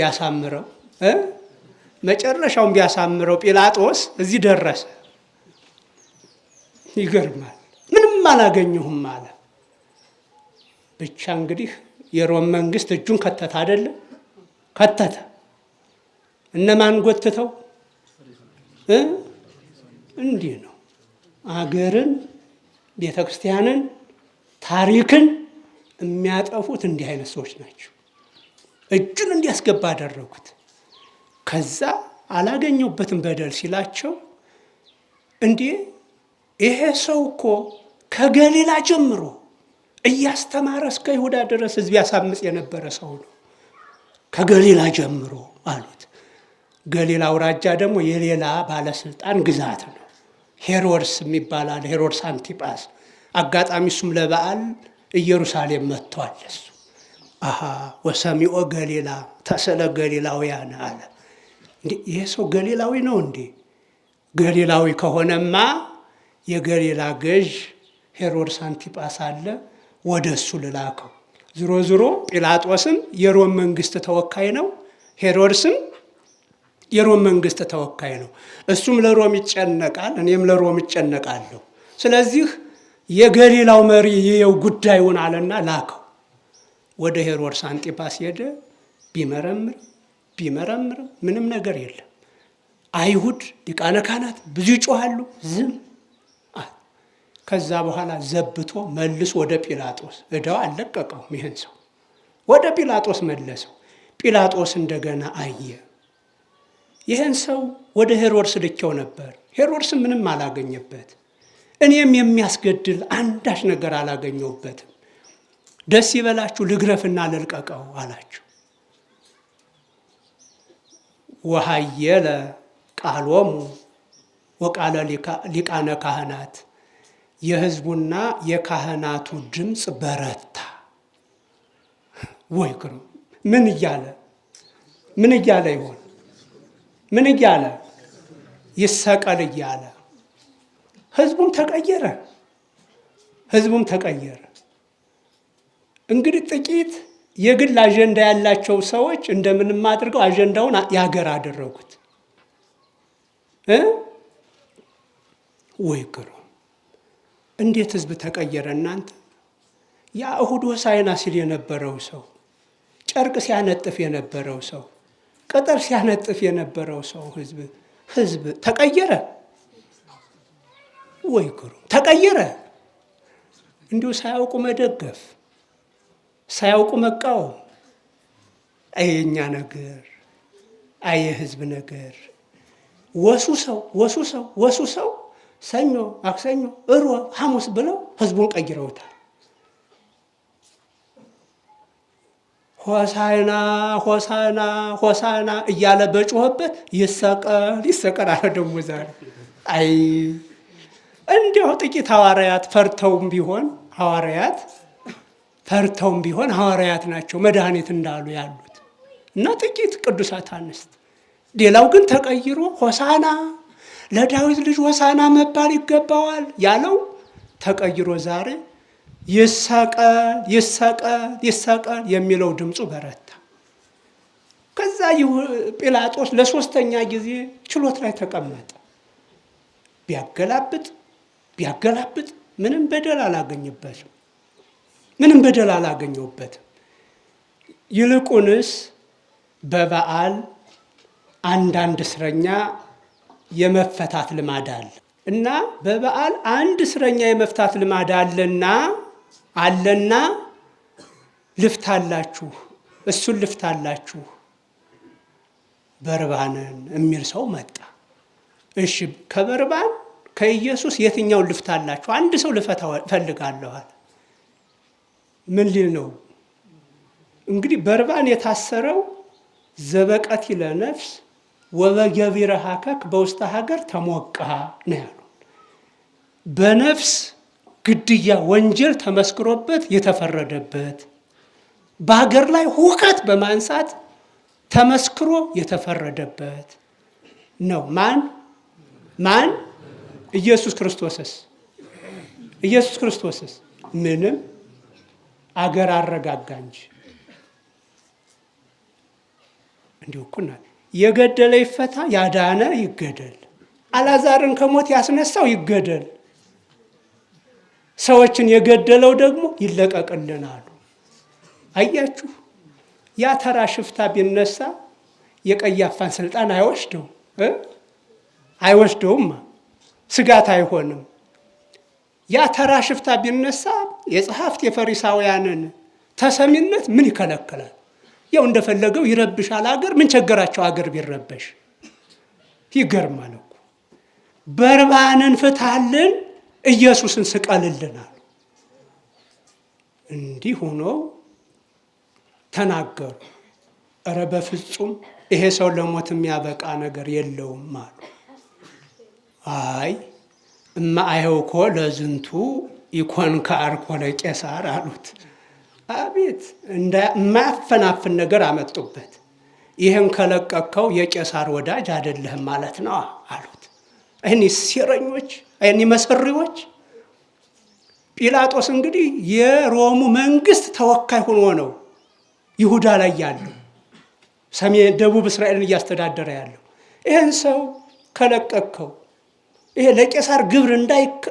ቢያሳምረው ጲላጦስ እዚህ ደረሰ። ይገርማል። ምንም አላገኘሁም አለ። ብቻ እንግዲህ የሮም መንግስት እጁን ከተተ አይደለም? ከተተ። እነማን ጎትተው? እንዲህ ነው አገርን፣ ቤተ ክርስቲያንን፣ ታሪክን የሚያጠፉት እንዲህ አይነት ሰዎች ናቸው። እጁን እንዲያስገባ አደረጉት። ከዛ አላገኘሁበትም በደል ሲላቸው፣ እንዴ ይሄ ሰው እኮ ከገሊላ ጀምሮ እያስተማረ እስከ ይሁዳ ድረስ ሕዝብ ያሳምጽ የነበረ ሰው ነው። ከገሊላ ጀምሮ አሉት። ገሊላ አውራጃ ደግሞ የሌላ ባለስልጣን ግዛት ነው። ሄሮድስ የሚባላል፣ ሄሮድስ አንቲጳስ። አጋጣሚ እሱም ለበዓል ኢየሩሳሌም መጥቷል። እሱ ወሰሚኦ ገሊላ ተሰለ ገሊላውያን አለ። ይሄ ሰው ገሊላዊ ነው እንዴ? ገሊላዊ ከሆነማ የገሊላ ገዥ ሄሮድስ አንቲጳስ አለ፣ ወደ እሱ ልላከው። ዝሮ ጲላጦስም የሮም መንግስት ተወካይ ነው፣ ሄሮድስም የሮም መንግስት ተወካይ ነው። እሱም ለሮም ይጨነቃል፣ እኔም ለሮም ይጨነቃለሁ። ስለዚህ የገሊላው መሪ ይኸው ጉዳዩን አለና ላከው። ወደ ሄሮድስ አንቲጳስ ሄደ። ቢመረምር ምንም ነገር የለም። አይሁድ ሊቃነ ካህናት ብዙ ይጮሃሉ፣ ዝም። ከዛ በኋላ ዘብቶ መልሶ ወደ ጲላጦስ፣ እዳው አልለቀቀውም። ይህን ሰው ወደ ጲላጦስ መለሰው። ጲላጦስ እንደገና አየ። ይህን ሰው ወደ ሄሮድስ ልኬው ነበር። ሄሮድስ ምንም አላገኘበት፣ እኔም የሚያስገድል አንዳች ነገር አላገኘሁበትም። ደስ ይበላችሁ፣ ልግረፍና ልልቀቀው አላቸው። ወሃየለ ቃሎሙ ወቃለ ሊቃነ ካህናት፣ የህዝቡና የካህናቱ ድምፅ በረታ። ወይ ግሩ! ምን እያለ ይሆን? ምን እያለ? ይሰቀል እያለ። ህዝቡም ተቀየረ። እንግዲህ ጥቂት የግል አጀንዳ ያላቸው ሰዎች እንደምንም አድርገው አጀንዳውን ያገር አደረጉት። ወይ ግሩ! እንዴት ህዝብ ተቀየረ እናንተ! ያ እሁድ ሆሳዕና ሲል የነበረው ሰው፣ ጨርቅ ሲያነጥፍ የነበረው ሰው፣ ቅጥር ሲያነጥፍ የነበረው ሰው ህዝብ ተቀየረ። ወይ ግሩ! ተቀየረ። እንዲሁ ሳያውቁ መደገፍ፣ ሳያውቁ መቃወም። አየኛ ነገር፣ አየህዝብ ነገር። ወሱ ሰው ሰኞ፣ ማክሰኞ፣ እሮብ፣ ሐሙስ ብለው ህዝቡን ቀይረውታል። ሆሳዕና እያለ በጮኸበት ይሰቀል አለ። ደግሞ ዛሬ እንዲያው ጥቂት ሐዋርያት ፈርተውም ቢሆን ሐዋርያት ናቸው መድኃኒት እንዳሉ ያሉት እና ጥቂት ቅዱሳት አንስት ሌላው ግን ተቀይሮ ሆሳና ለዳዊት ልጅ ሆሳና መባል ይገባዋል ያለው ተቀይሮ ዛሬ ይሰቀል ይሰቀል ይሰቀል የሚለው ድምፁ በረታ። ከዛ ጲላጦስ ለሶስተኛ ጊዜ ችሎት ላይ ተቀመጠ። ቢያገላብጥ ምንም በደል አላገኘበትም። ምንም በደል አላገኘውበትም። ይልቁንስ በበዓል አንዳንድ እስረኛ የመፈታት ልማድ አለ እና በበዓል አንድ እስረኛ የመፍታት ልማድ አለና ልፍታላችሁ፣ እሱን ልፍታላችሁ በርባንን የሚል ሰው መጣ። እሺ ከበርባን ከኢየሱስ የትኛውን ልፍታላችሁ? አንድ ሰው ልፈታ እፈልጋለሁ አለ። ምን ሊል ነው እንግዲህ? በርባን የታሰረው ዘበቀቲለ ነፍስ ወበገቢረ ሀከክ በውስተ ሀገር ተሞቃ ነው ያሉ። በነፍስ ግድያ ወንጀል ተመስክሮበት የተፈረደበት፣ በሀገር ላይ ሁከት በማንሳት ተመስክሮ የተፈረደበት ነው። ማን? ኢየሱስ ክርስቶስስ ምንም አገር አረጋጋ እንጂ እንዲሁ እኮ የገደለ ይፈታ፣ ያዳነ ይገደል፣ አልዓዛርን ከሞት ያስነሳው ይገደል፣ ሰዎችን የገደለው ደግሞ ይለቀቅልናሉ። አያችሁ፣ ያ ተራ ሽፍታ ቢነሳ የቀያፋን ስልጣን አይወስደውም፣ ስጋት አይሆንም። ያ ተራ ሽፍታ ቢነሳ የጸሐፍት የፈሪሳውያንን ተሰሚነት ምን ይከለክላል? ያው እንደፈለገው ይረብሻል አገር። ምን ቸገራቸው አገር ቢረበሽ? ይገርማል እኮ። በርባንን ፍታልን፣ ኢየሱስን ስቀልልናል። እንዲህ ሆኖ ተናገሩ። እረ በፍጹም ይሄ ሰው ለሞት የሚያበቃ ነገር የለውም አሉ። አይ እማ አይኸውኮ ለዝንቱ ኢኮን ከአርኮ ለቄሳር አሉት። አቤት የማያፈናፍን ነገር አመጡበት። ይህን ከለቀቅከው የቄሳር ወዳጅ አይደለህም ማለት ነው አሉት። እኔ ሴረኞች፣ እኔ መሰሪዎች። ጲላጦስ እንግዲህ የሮሙ መንግስት ተወካይ ሆኖ ነው ይሁዳ ላይ ያለው፣ ሰሜን ደቡብ እስራኤልን እያስተዳደረ ያለው። ይህን ሰው ከለቀቅከው፣ ይሄ ለቄሳር ግብር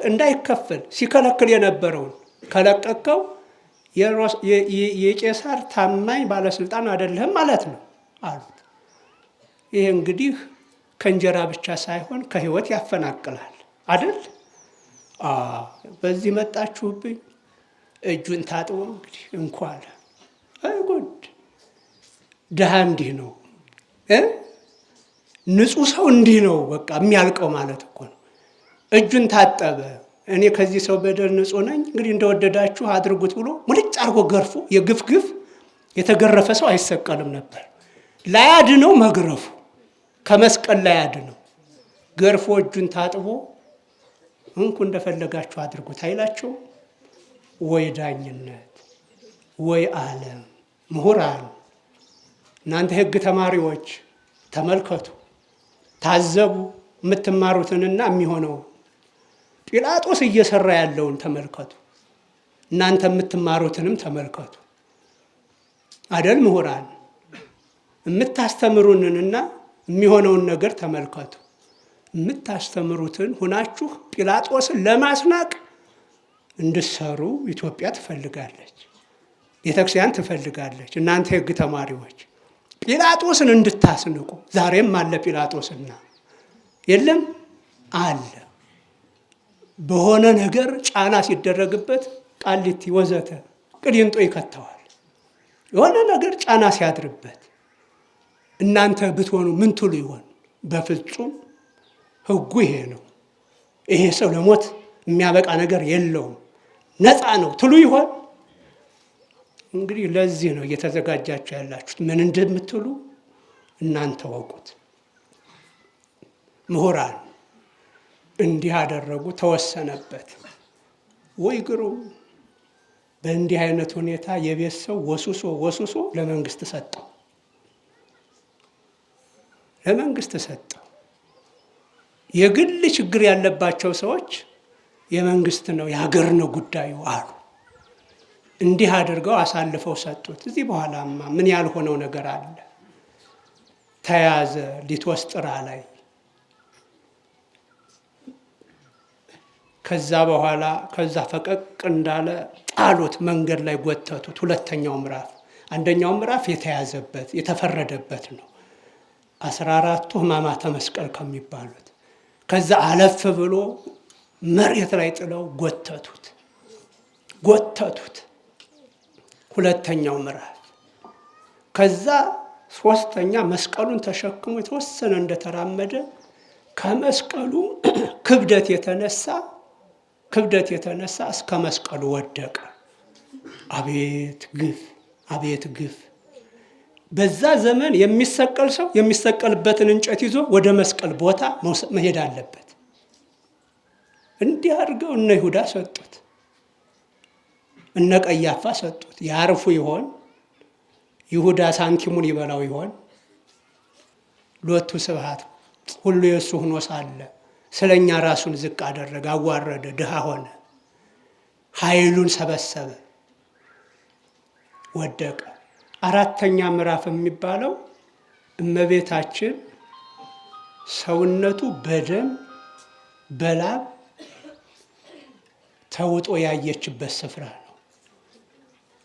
እንዳይከፈል ሲከለክል የነበረውን ከለቀቅከው የቄሳር ታማኝ ባለስልጣን አይደለህም ማለት ነው አሉት። ይሄ እንግዲህ ከእንጀራ ብቻ ሳይሆን ከህይወት ያፈናቅላል አይደል? በዚህ መጣችሁብኝ። እጁን ታጥቦ እንግዲህ እንኳን አይጎድ ድሃ እንዲህ ነው፣ ንጹህ ሰው እንዲህ ነው በቃ የሚያልቀው ማለት እኮ ነው። እጁን ታጠበ። እኔ ከዚህ ሰው በደል ንጹህ ነኝ፣ እንግዲህ እንደወደዳችሁ አድርጉት ብሎ ሙልጭ አርጎ ገርፎ፣ የግፍ የተገረፈ ሰው አይሰቀልም ነበር። ላያድነው መግረፉ፣ ከመስቀል ላያድነው ገርፎ እጁን ታጥቦ እንኩ እንደፈለጋችሁ አድርጉት አይላቸው። ወይ ዳኝነት፣ ወይ ዓለም ምሁራን፣ እናንተ ህግ ተማሪዎች ተመልከቱ፣ ታዘቡ፣ የምትማሩትንና የሚሆነው ጲላጦስ እየሰራ ያለውን ተመልከቱ፣ እናንተ የምትማሩትንም ተመልከቱ። አደል ምሁራን፣ የምታስተምሩንንና የሚሆነውን ነገር ተመልከቱ። የምታስተምሩትን ሁናችሁ ጲላጦስን ለማስናቅ እንድሰሩ ኢትዮጵያ ትፈልጋለች፣ ቤተክርስቲያን ትፈልጋለች። እናንተ የህግ ተማሪዎች ጲላጦስን እንድታስንቁ። ዛሬም አለ ጲላጦስና የለም አለ። በሆነ ነገር ጫና ሲደረግበት ቃሊቲ ወዘተ ቅሊንጦ ይከተዋል። የሆነ ነገር ጫና ሲያድርበት እናንተ ብትሆኑ ምን ትሉ ይሆን? በፍጹም ህጉ ይሄ ነው፣ ይሄ ሰው ለሞት የሚያበቃ ነገር የለውም፣ ነፃ ነው ትሉ ይሆን? እንግዲህ ለዚህ ነው እየተዘጋጃችሁ ያላችሁት። ምን እንደምትሉ እናንተ ወቁት። ምሁራን እንዲህ አደረጉ፣ ተወሰነበት። ወይ ግሩም! በእንዲህ አይነት ሁኔታ የቤት ሰው ወሱሶ ለመንግስት ሰጠው። ለመንግስት ሰጠው። የግል ችግር ያለባቸው ሰዎች የመንግስት ነው የሀገር ነው ጉዳዩ አሉ። እንዲህ አድርገው አሳልፈው ሰጡት። እዚህ በኋላማ ምን ያልሆነው ነገር አለ? ተያዘ ሊትወስጥራ ላይ። ከዛ በኋላ ከዛ ፈቀቅ እንዳለ ጣሉት፣ መንገድ ላይ ጎተቱት። ሁለተኛው ምዕራፍ። አንደኛው ምዕራፍ የተያዘበት የተፈረደበት ነው፣ 14ቱ ሕማማተ መስቀል ከሚባሉት። ከዛ አለፍ ብሎ መሬት ላይ ጥለው ጎተቱት። ሁለተኛው ምዕራፍ። ከዛ ሶስተኛ መስቀሉን ተሸክሞ የተወሰነ እንደተራመደ ከመስቀሉ ክብደት የተነሳ እስከ መስቀሉ ወደቀ። አቤት ግፍ! አቤት ግፍ! በዛ ዘመን የሚሰቀል ሰው የሚሰቀልበትን እንጨት ይዞ ወደ መስቀል ቦታ መሄድ አለበት። እንዲህ አድርገው እነ ይሁዳ ሰጡት፣ እነ ቀያፋ ሰጡት። ያርፉ ይሆን? ይሁዳ ሳንቲሙን ይበላው ይሆን? ሎቱ ስብሐት። ሁሉ የእሱ ሆኖ ሳለ ስለኛ ራሱን ዝቅ አደረገ፣ አዋረደ፣ ድሃ ሆነ፣ ኃይሉን ሰበሰበ፣ ወደቀ። አራተኛ ምዕራፍ የሚባለው እመቤታችን ሰውነቱ በደም በላብ ተውጦ ያየችበት ስፍራ ነው።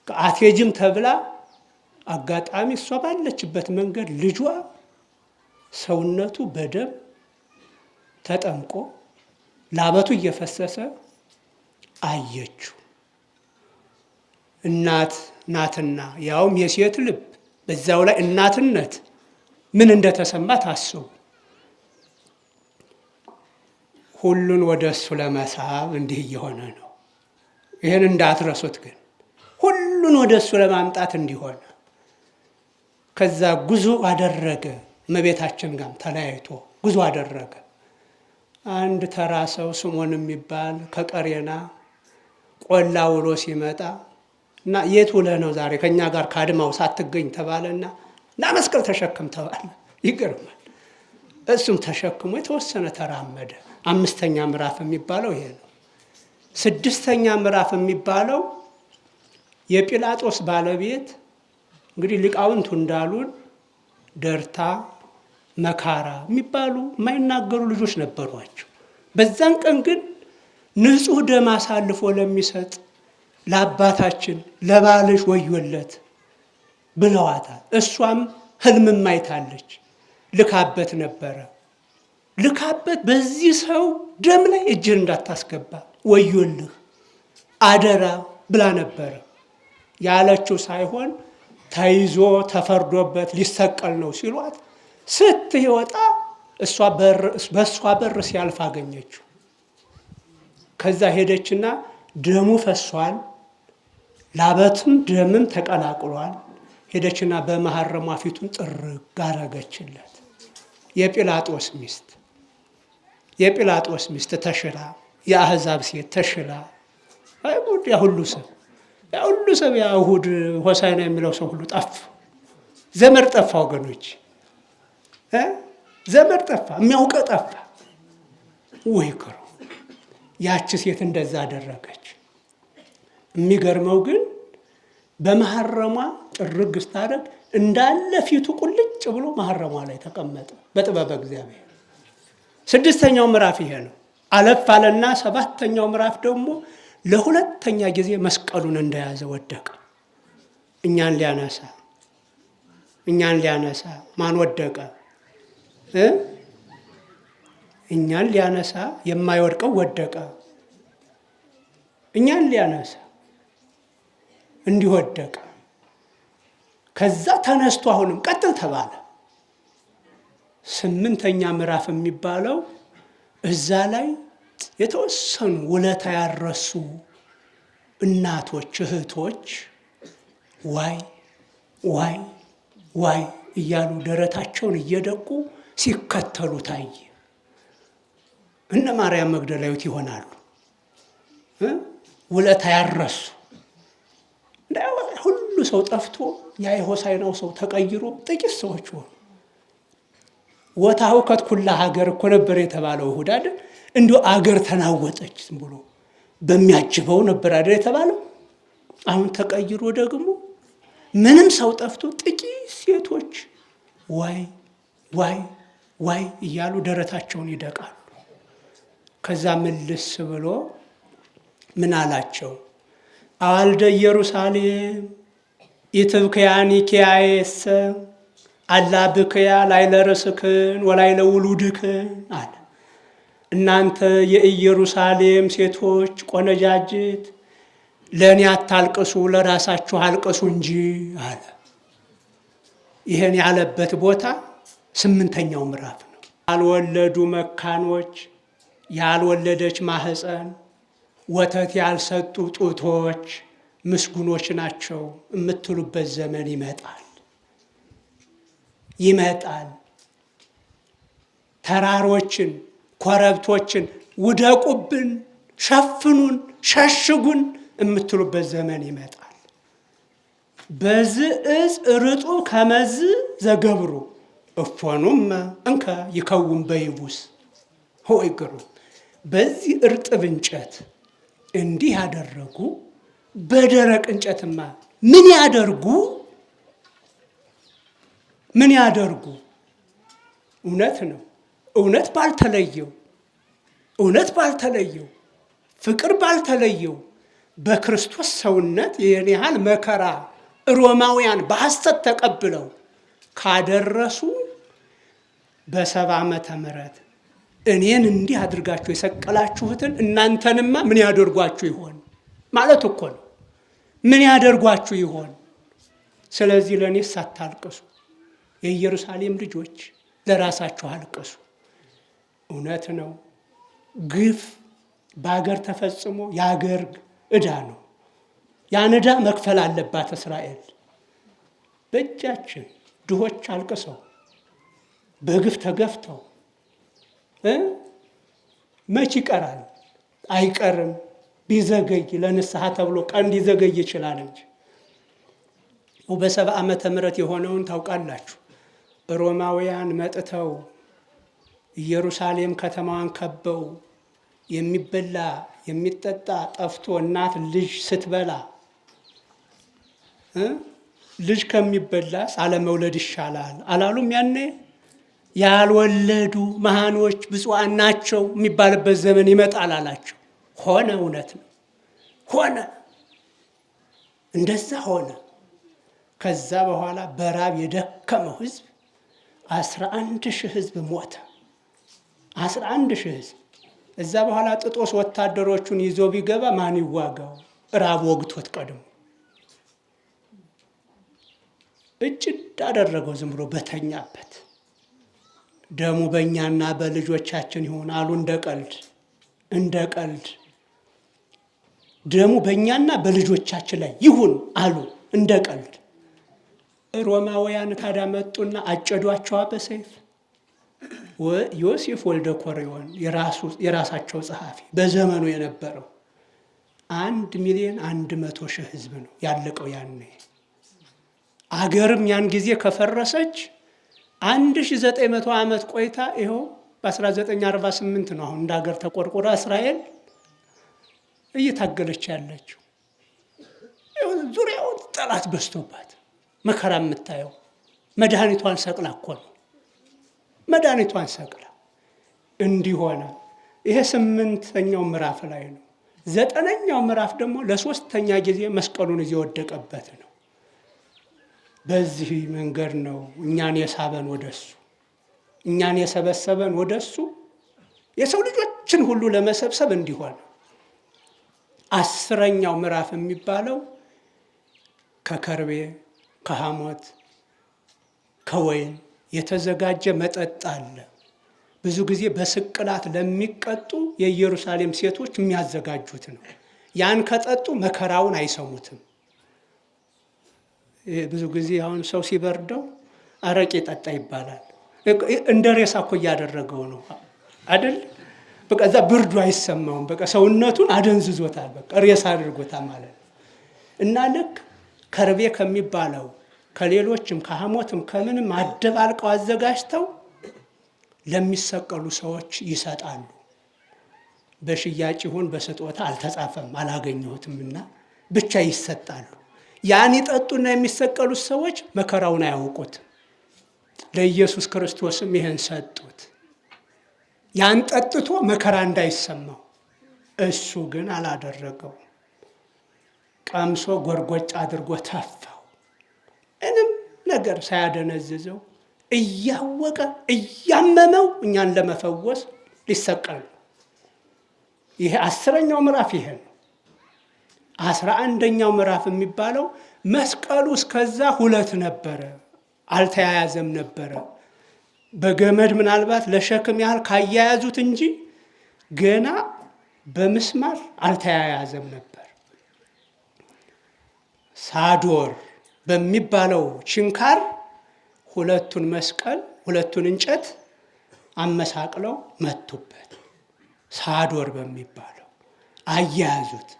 አትሄጂም ተብላ አጋጣሚ እሷ ባለችበት መንገድ ልጇ ሰውነቱ በደም ተጠምቆ ላበቱ እየፈሰሰ አየችው። እናት ናትና ያውም የሴት ልብ በዛው ላይ እናትነት ምን እንደተሰማት አስቡ። ሁሉን ወደ እሱ ለመሳብ እንዲህ እየሆነ ነው። ይህን እንዳትረሱት ግን ሁሉን ወደ እሱ ለማምጣት እንዲሆነ። ከዛ ጉዞ አደረገ። እመቤታችን ጋር ተለያይቶ ጉዞ አደረገ። አንድ ተራ ሰው ስምዖን የሚባል ከቀሬና ቆላ ውሎ ሲመጣ እና የት ውለህ ነው ዛሬ ከእኛ ጋር ካድማው ሳትገኝ ተባለና እና መስቀል ተሸክም ተባለ። ይገርማል። እሱም ተሸክሞ የተወሰነ ተራመደ። አምስተኛ ምዕራፍ የሚባለው ይሄ ነው። ስድስተኛ ምዕራፍ የሚባለው የጲላጦስ ባለቤት እንግዲህ ሊቃውንቱ እንዳሉን ደርታ መካራ የሚባሉ የማይናገሩ ልጆች ነበሯቸው። በዛን ቀን ግን ንጹሕ ደም አሳልፎ ለሚሰጥ ለአባታችን ለባልሽ ወዮለት ብለዋታል። እሷም ህልምም አይታለች። ልካበት ነበረ። ልካበት በዚህ ሰው ደም ላይ እጅን እንዳታስገባ ወዮልህ አደራ ብላ ነበረ። ያለችው ሳይሆን ተይዞ ተፈርዶበት ሊሰቀል ነው ሲሏት ስትወጣ በእሷ በር ሲያልፍ አገኘችው። ከዛ ሄደችና ደሙ ፈሷል፣ ላበትም ደምም ተቀላቅሏል። ሄደችና በመሐረሟ ፊቱን ጥርግ አረገችለት። የጲላጦስ ሚስት ተሽላ፣ የአህዛብ ሴት ተሽላ፣ አይጉድ! ያ ሁሉ ሰብ የአይሁድ ሆሳዕና የሚለው ሰው ሁሉ ጠፋ። ዘመድ ጠፋ ወገኖች፣ ዘመድ ጠፋ፣ የሚያውቀ ጠፋ። ወይ ክሩ! ያቺ ሴት እንደዛ አደረገች። የሚገርመው ግን በመሐረሟ ጥርግ ስታደርግ እንዳለ ፊቱ ቁልጭ ብሎ መሐረሟ ላይ ተቀመጠ በጥበበ እግዚአብሔር። ስድስተኛው ምዕራፍ ይሄ ነው። አለፍ አለና ሰባተኛው ምዕራፍ ደግሞ ለሁለተኛ ጊዜ መስቀሉን እንደያዘ ወደቀ። እኛን ሊያነሳ ማን ወደቀ? እኛን ሊያነሳ የማይወድቀው ወደቀ። እኛን ሊያነሳ እንዲወደቀ። ከዛ ተነስቶ አሁንም ቀጥል ተባለ። ስምንተኛ ምዕራፍ የሚባለው እዛ ላይ የተወሰኑ ውለታ ያረሱ እናቶች እህቶች ዋይ ዋይ ዋይ እያሉ ደረታቸውን እየደቁ ሲከተሉ ታየ። እነ ማርያም መግደላዊት ይሆናሉ። ውለታ ያረሱ ሁሉ ሰው ጠፍቶ ያ የሆሳዕናው ሰው ተቀይሮ ጥቂት ሰዎች ሆኑ። ወታው ከትኩላ ሀገር እኮ ነበር የተባለው እሑድ አይደል? እንዲሁ አገር ተናወጠች ዝም ብሎ በሚያጅበው ነበር አይደል የተባለው። አሁን ተቀይሮ ደግሞ ምንም ሰው ጠፍቶ ጥቂት ሴቶች ዋይ ዋይ ዋይ እያሉ ደረታቸውን ይደቃሉ። ከዛ ምልስ ብሎ ምን አላቸው? አዋልደ ኢየሩሳሌም ኢትብክያኒ ኪያየሰ አላ ብክያ ላይለ ርስክን ወላይለ ውሉድክን አለ። እናንተ የኢየሩሳሌም ሴቶች ቆነጃጅት ለእኔ አታልቅሱ፣ ለራሳችሁ አልቅሱ እንጂ አለ። ይህን ያለበት ቦታ 8ኛው ምዕራፍ ነው። ያልወለዱ መካኖች፣ ያልወለደች ማህፀን፣ ወተት ያልሰጡ ጡቶች ምስጉኖች ናቸው የምትሉበት ዘመን ይመጣል ይመጣል። ተራሮችን ኮረብቶችን ውደቁብን፣ ሸፍኑን፣ ሸሽጉን የምትሉበት ዘመን ይመጣል። በዚህ እጽ ርጡ ከመዝ ዘገብሩ እፎኑም እንከ ይከውን በይቡስ ሆይ ግሩ። በዚህ እርጥብ እንጨት እንዲህ ያደረጉ በደረቅ እንጨትማ ምን ያደርጉ? ምን ያደርጉ? እውነት ነው። እውነት ባልተለየው ፍቅር ባልተለየው በክርስቶስ ሰውነት ይህን ያህል መከራ ሮማውያን በሐሰት ተቀብለው ካደረሱ በ70 ዓመተ ምህረት እኔን እንዲህ አድርጋችሁ የሰቀላችሁትን እናንተንማ ምን ያደርጓችሁ ይሆን ማለት እኮ ነው። ምን ያደርጓችሁ ይሆን? ስለዚህ ለእኔስ አታልቅሱ፣ የኢየሩሳሌም ልጆች ለራሳችሁ አልቅሱ። እውነት ነው። ግፍ በአገር ተፈጽሞ የአገር ዕዳ ነው። ያን ዕዳ መክፈል አለባት እስራኤል። በእጃችን ድሆች አልቅሰው በግፍ ተገፍተው መች ይቀራል? አይቀርም። ቢዘገይ ለንስሐ ተብሎ ቀን ሊዘገይ ይችላል እንጂ በ70 ዓመተ ምህረት የሆነውን ታውቃላችሁ። ሮማውያን መጥተው ኢየሩሳሌም ከተማዋን ከበው የሚበላ የሚጠጣ ጠፍቶ እናት ልጅ ስትበላ ልጅ ከሚበላስ አለመውለድ ይሻላል አላሉም? ያኔ ያልወለዱ መሃኖች ብፁዓን ናቸው የሚባልበት ዘመን ይመጣል አላቸው። ሆነ። እውነት ነው። ሆነ። እንደዛ ሆነ። ከዛ በኋላ በራብ የደከመው ህዝብ 11,000 ህዝብ ሞተ። 11,000 ህዝብ። እዛ በኋላ ጥጦስ ወታደሮቹን ይዞ ቢገባ ማን ይዋጋው? ራብ ወግቶት ቀድሞ እጅ አደረገው ዝም ብሎ በተኛበት። ደሙ በእኛና በልጆቻችን ይሆን አሉ እንደ ቀልድ ደሙ በእኛና በልጆቻችን ላይ ይሁን አሉ እንደ ቀልድ። ሮማውያን ታዲያ መጡና አጨዷቸዋ በሰይፍ። ዮሴፍ ወልደ ኮሬዎን የራሳቸው ጸሐፊ በዘመኑ የነበረው 1,100,000 ህዝብ ነው ያለቀው ያኔ። አገርም ያን ጊዜ ከፈረሰች 1900 ዓመት ቆይታ ይኸው በ1948 ነው አሁን እንደ ሀገር ተቆርቆራ እስራኤል እየታገለች ያለችው። ዙሪያውን ጠላት በዝቶባት መከራ የምታየው መድኃኒቷን ሰቅላ እኮ ነው። መድኃኒቷን ሰቅላ እንዲሆነ ይሄ 8ኛው ምዕራፍ ላይ ነው። 9ኛው ምዕራፍ ደግሞ ለ3ኛ ጊዜ መስቀሉን እየወደቀበት ነው። በዚህ መንገድ ነው እኛን የሳበን ወደሱ፣ እኛን የሰበሰበን ወደሱ፣ የሰው ልጆችን ሁሉ ለመሰብሰብ እንዲሆን። 10ኛው ምዕራፍ የሚባለው ከከርቤ ከሐሞት ከወይን የተዘጋጀ መጠጥ አለ። ብዙ ጊዜ በስቅላት ለሚቀጡ የኢየሩሳሌም ሴቶች የሚያዘጋጁት ነው። ያን ከጠጡ መከራውን አይሰሙትም። ብዙ ጊዜ አሁን ሰው ሲበርደው አረቄ ጠጣ ይባላል። እንደ ሬሳ እኮ እያደረገው ነው አይደል? በቃ እዛ ብርዱ አይሰማውም። በቃ ሰውነቱን አደንዝዞታል። በቃ ሬሳ አድርጎታል ማለት ነው። እና ልክ ከርቤ ከሚባለው ከሌሎችም ከሐሞትም ከምንም አደባልቀው አዘጋጅተው ለሚሰቀሉ ሰዎች ይሰጣሉ። በሽያጭ ይሁን በስጦታ አልተጻፈም፣ አላገኘሁትምና ብቻ ይሰጣሉ። ያን ይጠጡና የሚሰቀሉት ሰዎች መከራውን አያውቁትም። ለኢየሱስ ክርስቶስም ይህን ሰጡት፣ ያን ጠጥቶ መከራ እንዳይሰማው። እሱ ግን አላደረገው። ቀምሶ ጎርጎጭ አድርጎ ተፋው። ምንም ነገር ሳያደነዝዘው እያወቀ እያመመው እኛን ለመፈወስ ሊሰቀል ነው። ይሄ 10ኛው ምዕራፍ ይሄ ነው። 11ኛው ምዕራፍ የሚባለው መስቀሉ እስከዛ 2 ነበረ፣ አልተያያዘም ነበረ። በገመድ ምናልባት ለሸክም ያህል ካያያዙት እንጂ ገና በምስማር አልተያያዘም ነበር። ሳዶር በሚባለው ችንካር 2ቱን መስቀል 2ቱን እንጨት አመሳቅለው መቱበት። ሳዶር በሚባለው አያያዙት።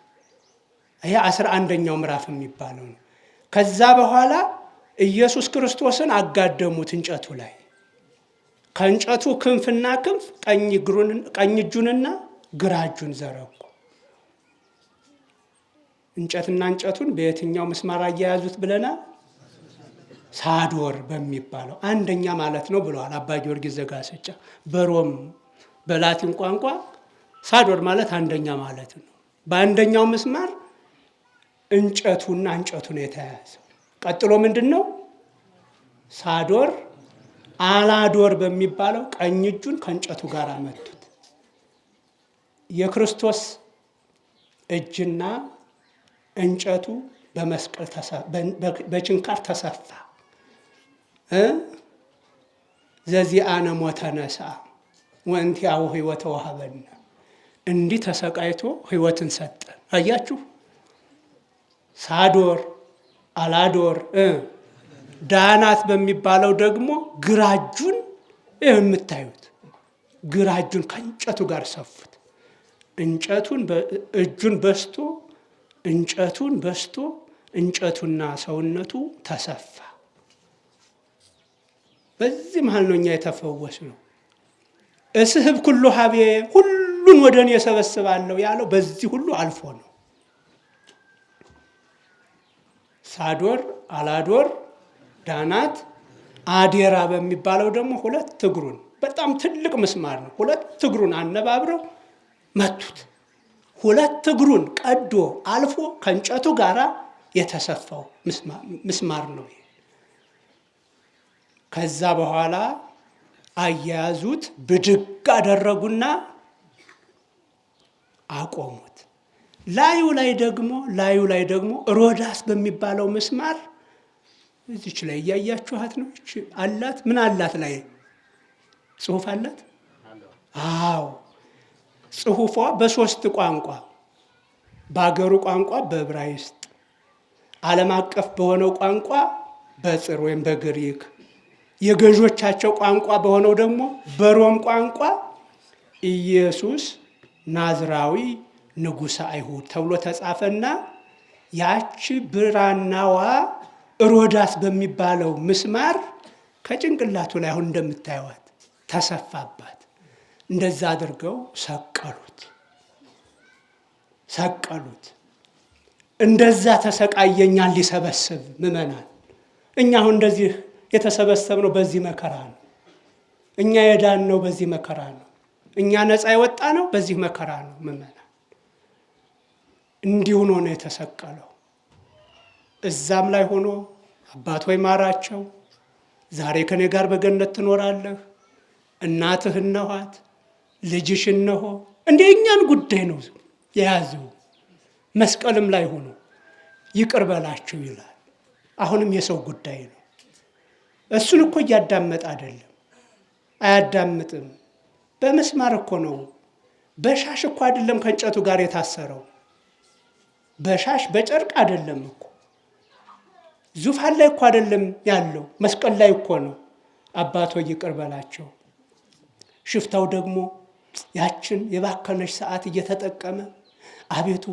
ይሄ 11ኛው ምዕራፍ የሚባለው ነው። ከዛ በኋላ ኢየሱስ ክርስቶስን አጋደሙት እንጨቱ ላይ። ከእንጨቱ ክንፍና ክንፍ ቀኝ እጁንና ግራ እጁን ዘረጉ። እንጨትና እንጨቱን በየትኛው ምስማር አያያዙት ብለናል? ሳዶር በሚባለው አንደኛ ማለት ነው ብለዋል አባ ጊዮርጊስ ዘጋስጫ። በሮም በላቲን ቋንቋ ሳዶር ማለት አንደኛ ማለት ነው። በአንደኛው ምስማር እንጨቱና እንጨቱ ነው የተያያዘው። ቀጥሎ ምንድን ነው? ሳዶር አላዶር በሚባለው ቀኝ እጁን ከእንጨቱ ጋር መቱት። የክርስቶስ እጅና እንጨቱ በመስቀል በችንካር ተሰፋ። ዘዚአነ ሞተ ነሣ ወእንቲአሁ ሕይወተ ወሀበነ። እንዲህ ተሰቃይቶ ሕይወትን ሰጠን። አያችሁ፣ ሳዶር አላዶር ዳናት በሚባለው ደግሞ ግራ እጁን የምታዩት ግራ እጁን ከእንጨቱ ጋር ሰፉት። እጁን በስቶ እንጨቱን በስቶ እንጨቱና ሰውነቱ ተሰፋ። በዚህ መሃል ነው እኛ የተፈወስ ነው። እስህብ ኩሉ ሀቤ፣ ሁሉን ወደ እኔ እሰበስባለሁ ያለው በዚህ ሁሉ አልፎ ነው። ሳዶር አላዶር ዳናት አዴራ በሚባለው ደግሞ 2 እግሩን በጣም ትልቅ ምስማር ነው። 2 እግሩን አነባብረው መቱት። 2 እግሩን ቀዶ አልፎ ከእንጨቱ ጋር የተሰፋው ምስማር ነው። ከዛ በኋላ አያያዙት፣ ብድግ አደረጉና አቆሙት። ላዩ ላይ ደግሞ ሮዳስ በሚባለው ምስማር እዚች ላይ እያያችኋት ነው አላት። ምን አላት? ላይ ጽሑፍ አላት። አዎ፣ ጽሑፏ በ3 ቋንቋ፣ በአገሩ ቋንቋ በዕብራይስጥ፣ ዓለም አቀፍ በሆነው ቋንቋ በጽር ወይም በግሪክ፣ የገዦቻቸው ቋንቋ በሆነው ደግሞ በሮም ቋንቋ ኢየሱስ ናዝራዊ ንጉሠ አይሁድ ተብሎ ተጻፈና ያቺ ብራናዋ ሮዳስ በሚባለው ምስማር ከጭንቅላቱ ላይ አሁን እንደምታዩት ተሰፋባት። እንደዛ አድርገው ሰቀሉት። እንደዛ ተሰቃየኛን ሊሰበስብ ምእመናን። እኛ አሁን እንደዚህ የተሰበሰብነው በዚህ መከራ ነው። እኛ የዳንነው በዚህ መከራ ነው። እኛ ነፃ የወጣ ነው በዚህ መከራ ነው ምእመናን። እንዲሁ ነው የተሰቀለው። እዛም ላይ ሆኖ አባት ሆይ ማራቸው፣ ዛሬ ከኔ ጋር በገነት ትኖራለህ፣ እናትህ እነኋት፣ ልጅሽ እነሆ። እንደ እኛን ጉዳይ ነው የያዘው። መስቀልም ላይ ሆኖ ይቅር በላቸው ይላል። አሁንም የሰው ጉዳይ ነው። እሱን እኮ እያዳመጠ አይደለም፣ አያዳምጥም። በመስማር እኮ ነው። በሻሽ እኮ አይደለም ከእንጨቱ ጋር የታሰረው። በሻሽ በጨርቅ አይደለም እኮ። ዙፋን ላይ እኮ አይደለም ያለው፣ መስቀል ላይ እኮ ነው። አባቶ ይቅር በላቸው። ሽፍታው ደግሞ ያችን የባከነች ሰዓት እየተጠቀመ አቤቱ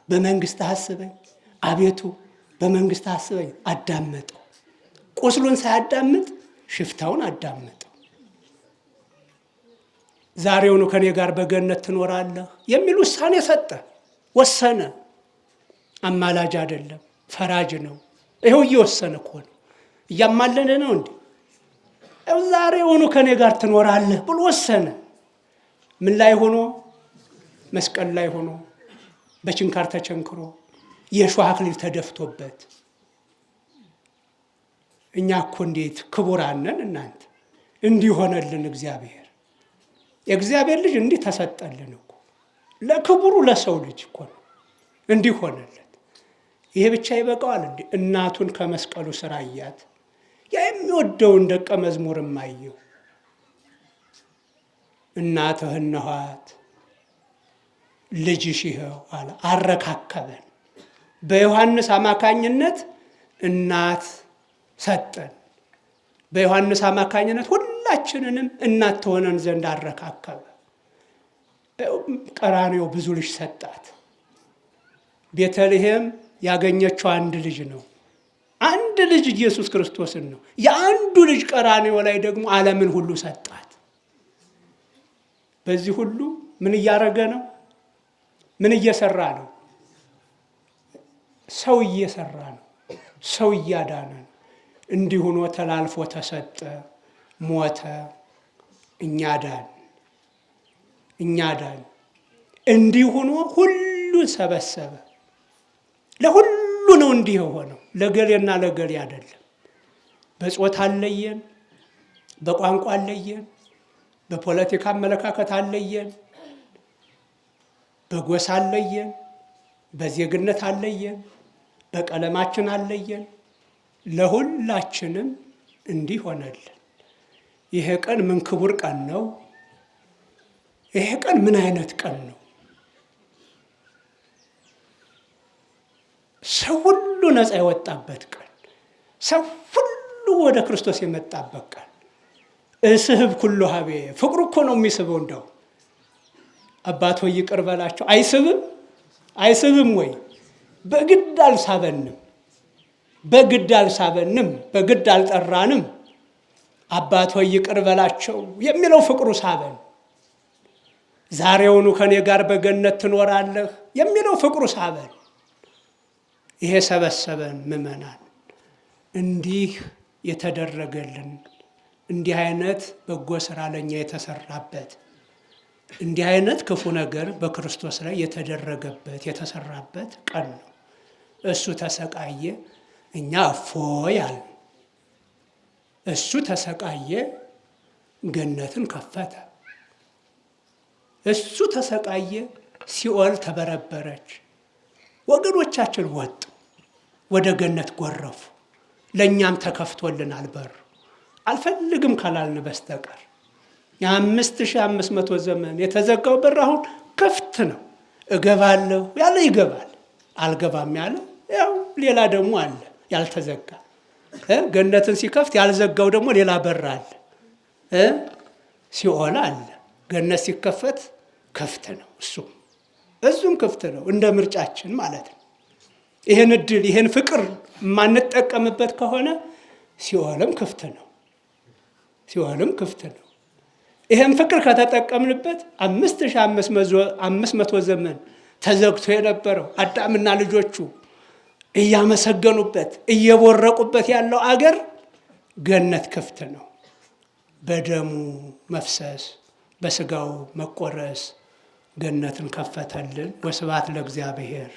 በመንግስት አስበኝ፣ አቤቱ በመንግስት አስበኝ አዳመጠው። ቁስሉን ሳያዳምጥ ሽፍታውን አዳመጠው። ዛሬውኑ ከኔ ጋር በገነት ትኖራለህ የሚል ውሳኔ ሰጠ፣ ወሰነ። አማላጅ አይደለም፣ ፈራጅ ነው። ይኸው እየወሰነ እኮ ነው፣ እያማለነ ነው እንዴ? ይኸው ዛሬውኑ ከኔ ጋር ትኖራለህ ብሎ ወሰነ። ምን ላይ ሆኖ? መስቀል ላይ ሆኖ በችንካር ተቸንክሮ የእሾህ አክሊል ተደፍቶበት። እኛ እኮ እንዴት ክቡራን ነን እናንተ! እንዲህ ሆነልን እግዚአብሔር። የእግዚአብሔር ልጅ እንዲህ ተሰጠልን እኮ ለክቡሩ ለሰው ልጅ እኮ ነው እንዲህ ሆነለት። ይሄ ብቻ ይበቃዋል እንዴ? እናቱን ከመስቀሉ ስር አያት። ያ የሚወደውን ደቀ መዝሙርም አየው። እናትህ እነኋት ልጅሽ ይኸው አለ። አረካከበን። በዮሐንስ አማካኝነት እናት ሰጠን። በዮሐንስ አማካኝነት ሁላችንንም እናት ትሆነን ዘንድ አረካከበ። ቀራንዮ ብዙ ልጅ ሰጣት። ቤተልሔም ያገኘችው አንድ ልጅ ነው። አንድ ልጅ ኢየሱስ ክርስቶስን ነው። የአንዱ ልጅ ቀራንዮ ላይ ደግሞ ዓለምን ሁሉ ሰጣት። በዚህ ሁሉ ምን እያደረገ ነው? ምን እየሰራ ነው? ሰው እየሰራ ነው። ሰው እያዳነ ነው። እንዲህ ሆኖ ተላልፎ ተሰጠ፣ ሞተ፣ እኛ ዳን። እንዲህ ሆኖ ሁሉን ሰበሰበ። ለሁሉ ነው እንዲህ የሆነው፣ ለገሌና ለገሌ አይደለም። በጾታ አለየን፣ በቋንቋ አለየን፣ በፖለቲካ አመለካከት አለየን፣ በጎሳ አለየን፣ በዜግነት አለየን፣ በቀለማችን አለየን። ለሁላችንም እንዲህ ሆነልን። ይሄ ቀን ምን ክቡር ቀን ነው! ይሄ ቀን ምን አይነት ቀን ነው! ሰው ሁሉ ነፃ የወጣበት ቀን፣ ሰው ሁሉ ወደ ክርስቶስ የመጣበት ቀን። እስህብ ኩሉ ሀቤ፣ ፍቅሩ እኮ ነው የሚስበው። እንደው አባት ሆይ ይቅር በላቸው። አይስብም ወይ? በግድ አልሳበንም፣ በግድ አልጠራንም። አባት ሆይ ይቅር በላቸው የሚለው ፍቅሩ ሳበን። ዛሬውኑ ከኔ ጋር በገነት ትኖራለህ የሚለው ፍቅሩ ሳበን። ይሄ ሰበሰበን። ምእመናን፣ እንዲህ የተደረገልን፣ እንዲህ አይነት በጎ ስራ ለኛ የተሰራበት፣ እንዲህ አይነት ክፉ ነገር በክርስቶስ ላይ የተደረገበት የተሰራበት ቀን ነው። እሱ ተሰቃየ፣ እኛ እፎይ አልን። እሱ ተሰቃየ፣ ገነትን ከፈተ። እሱ ተሰቃየ፣ ሲኦል ተበረበረች። ወገኖቻችን ወጡ፣ ወደ ገነት ጎረፉ። ለእኛም ተከፍቶልናል በሩ፣ አልፈልግም ካላልን በስተቀር። የ5500 ዘመን የተዘጋው በር አሁን ክፍት ነው። እገባለሁ ያለ ይገባል፣ አልገባም ያለ ያው ሌላ ደግሞ አለ ያልተዘጋ። ገነትን ሲከፍት ያልዘጋው ደግሞ ሌላ በር አለ፣ ሲኦል አለ። ገነት ሲከፈት ክፍት ነው፣ እሱም ክፍት ነው፣ እንደ ምርጫችን ማለት ነው። ይሄን እድል ይሄን ፍቅር የማንጠቀምበት ከሆነ ሲኦልም ክፍት ነው። ይሄን ፍቅር ከተጠቀምንበት 5500 ዘመን ተዘግቶ የነበረው አዳምና ልጆቹ እያመሰገኑበት እየቦረቁበት ያለው አገር ገነት ክፍት ነው። በደሙ መፍሰስ በስጋው መቆረስ ገነትን ከፈተልን። ወስብሐት ለእግዚአብሔር።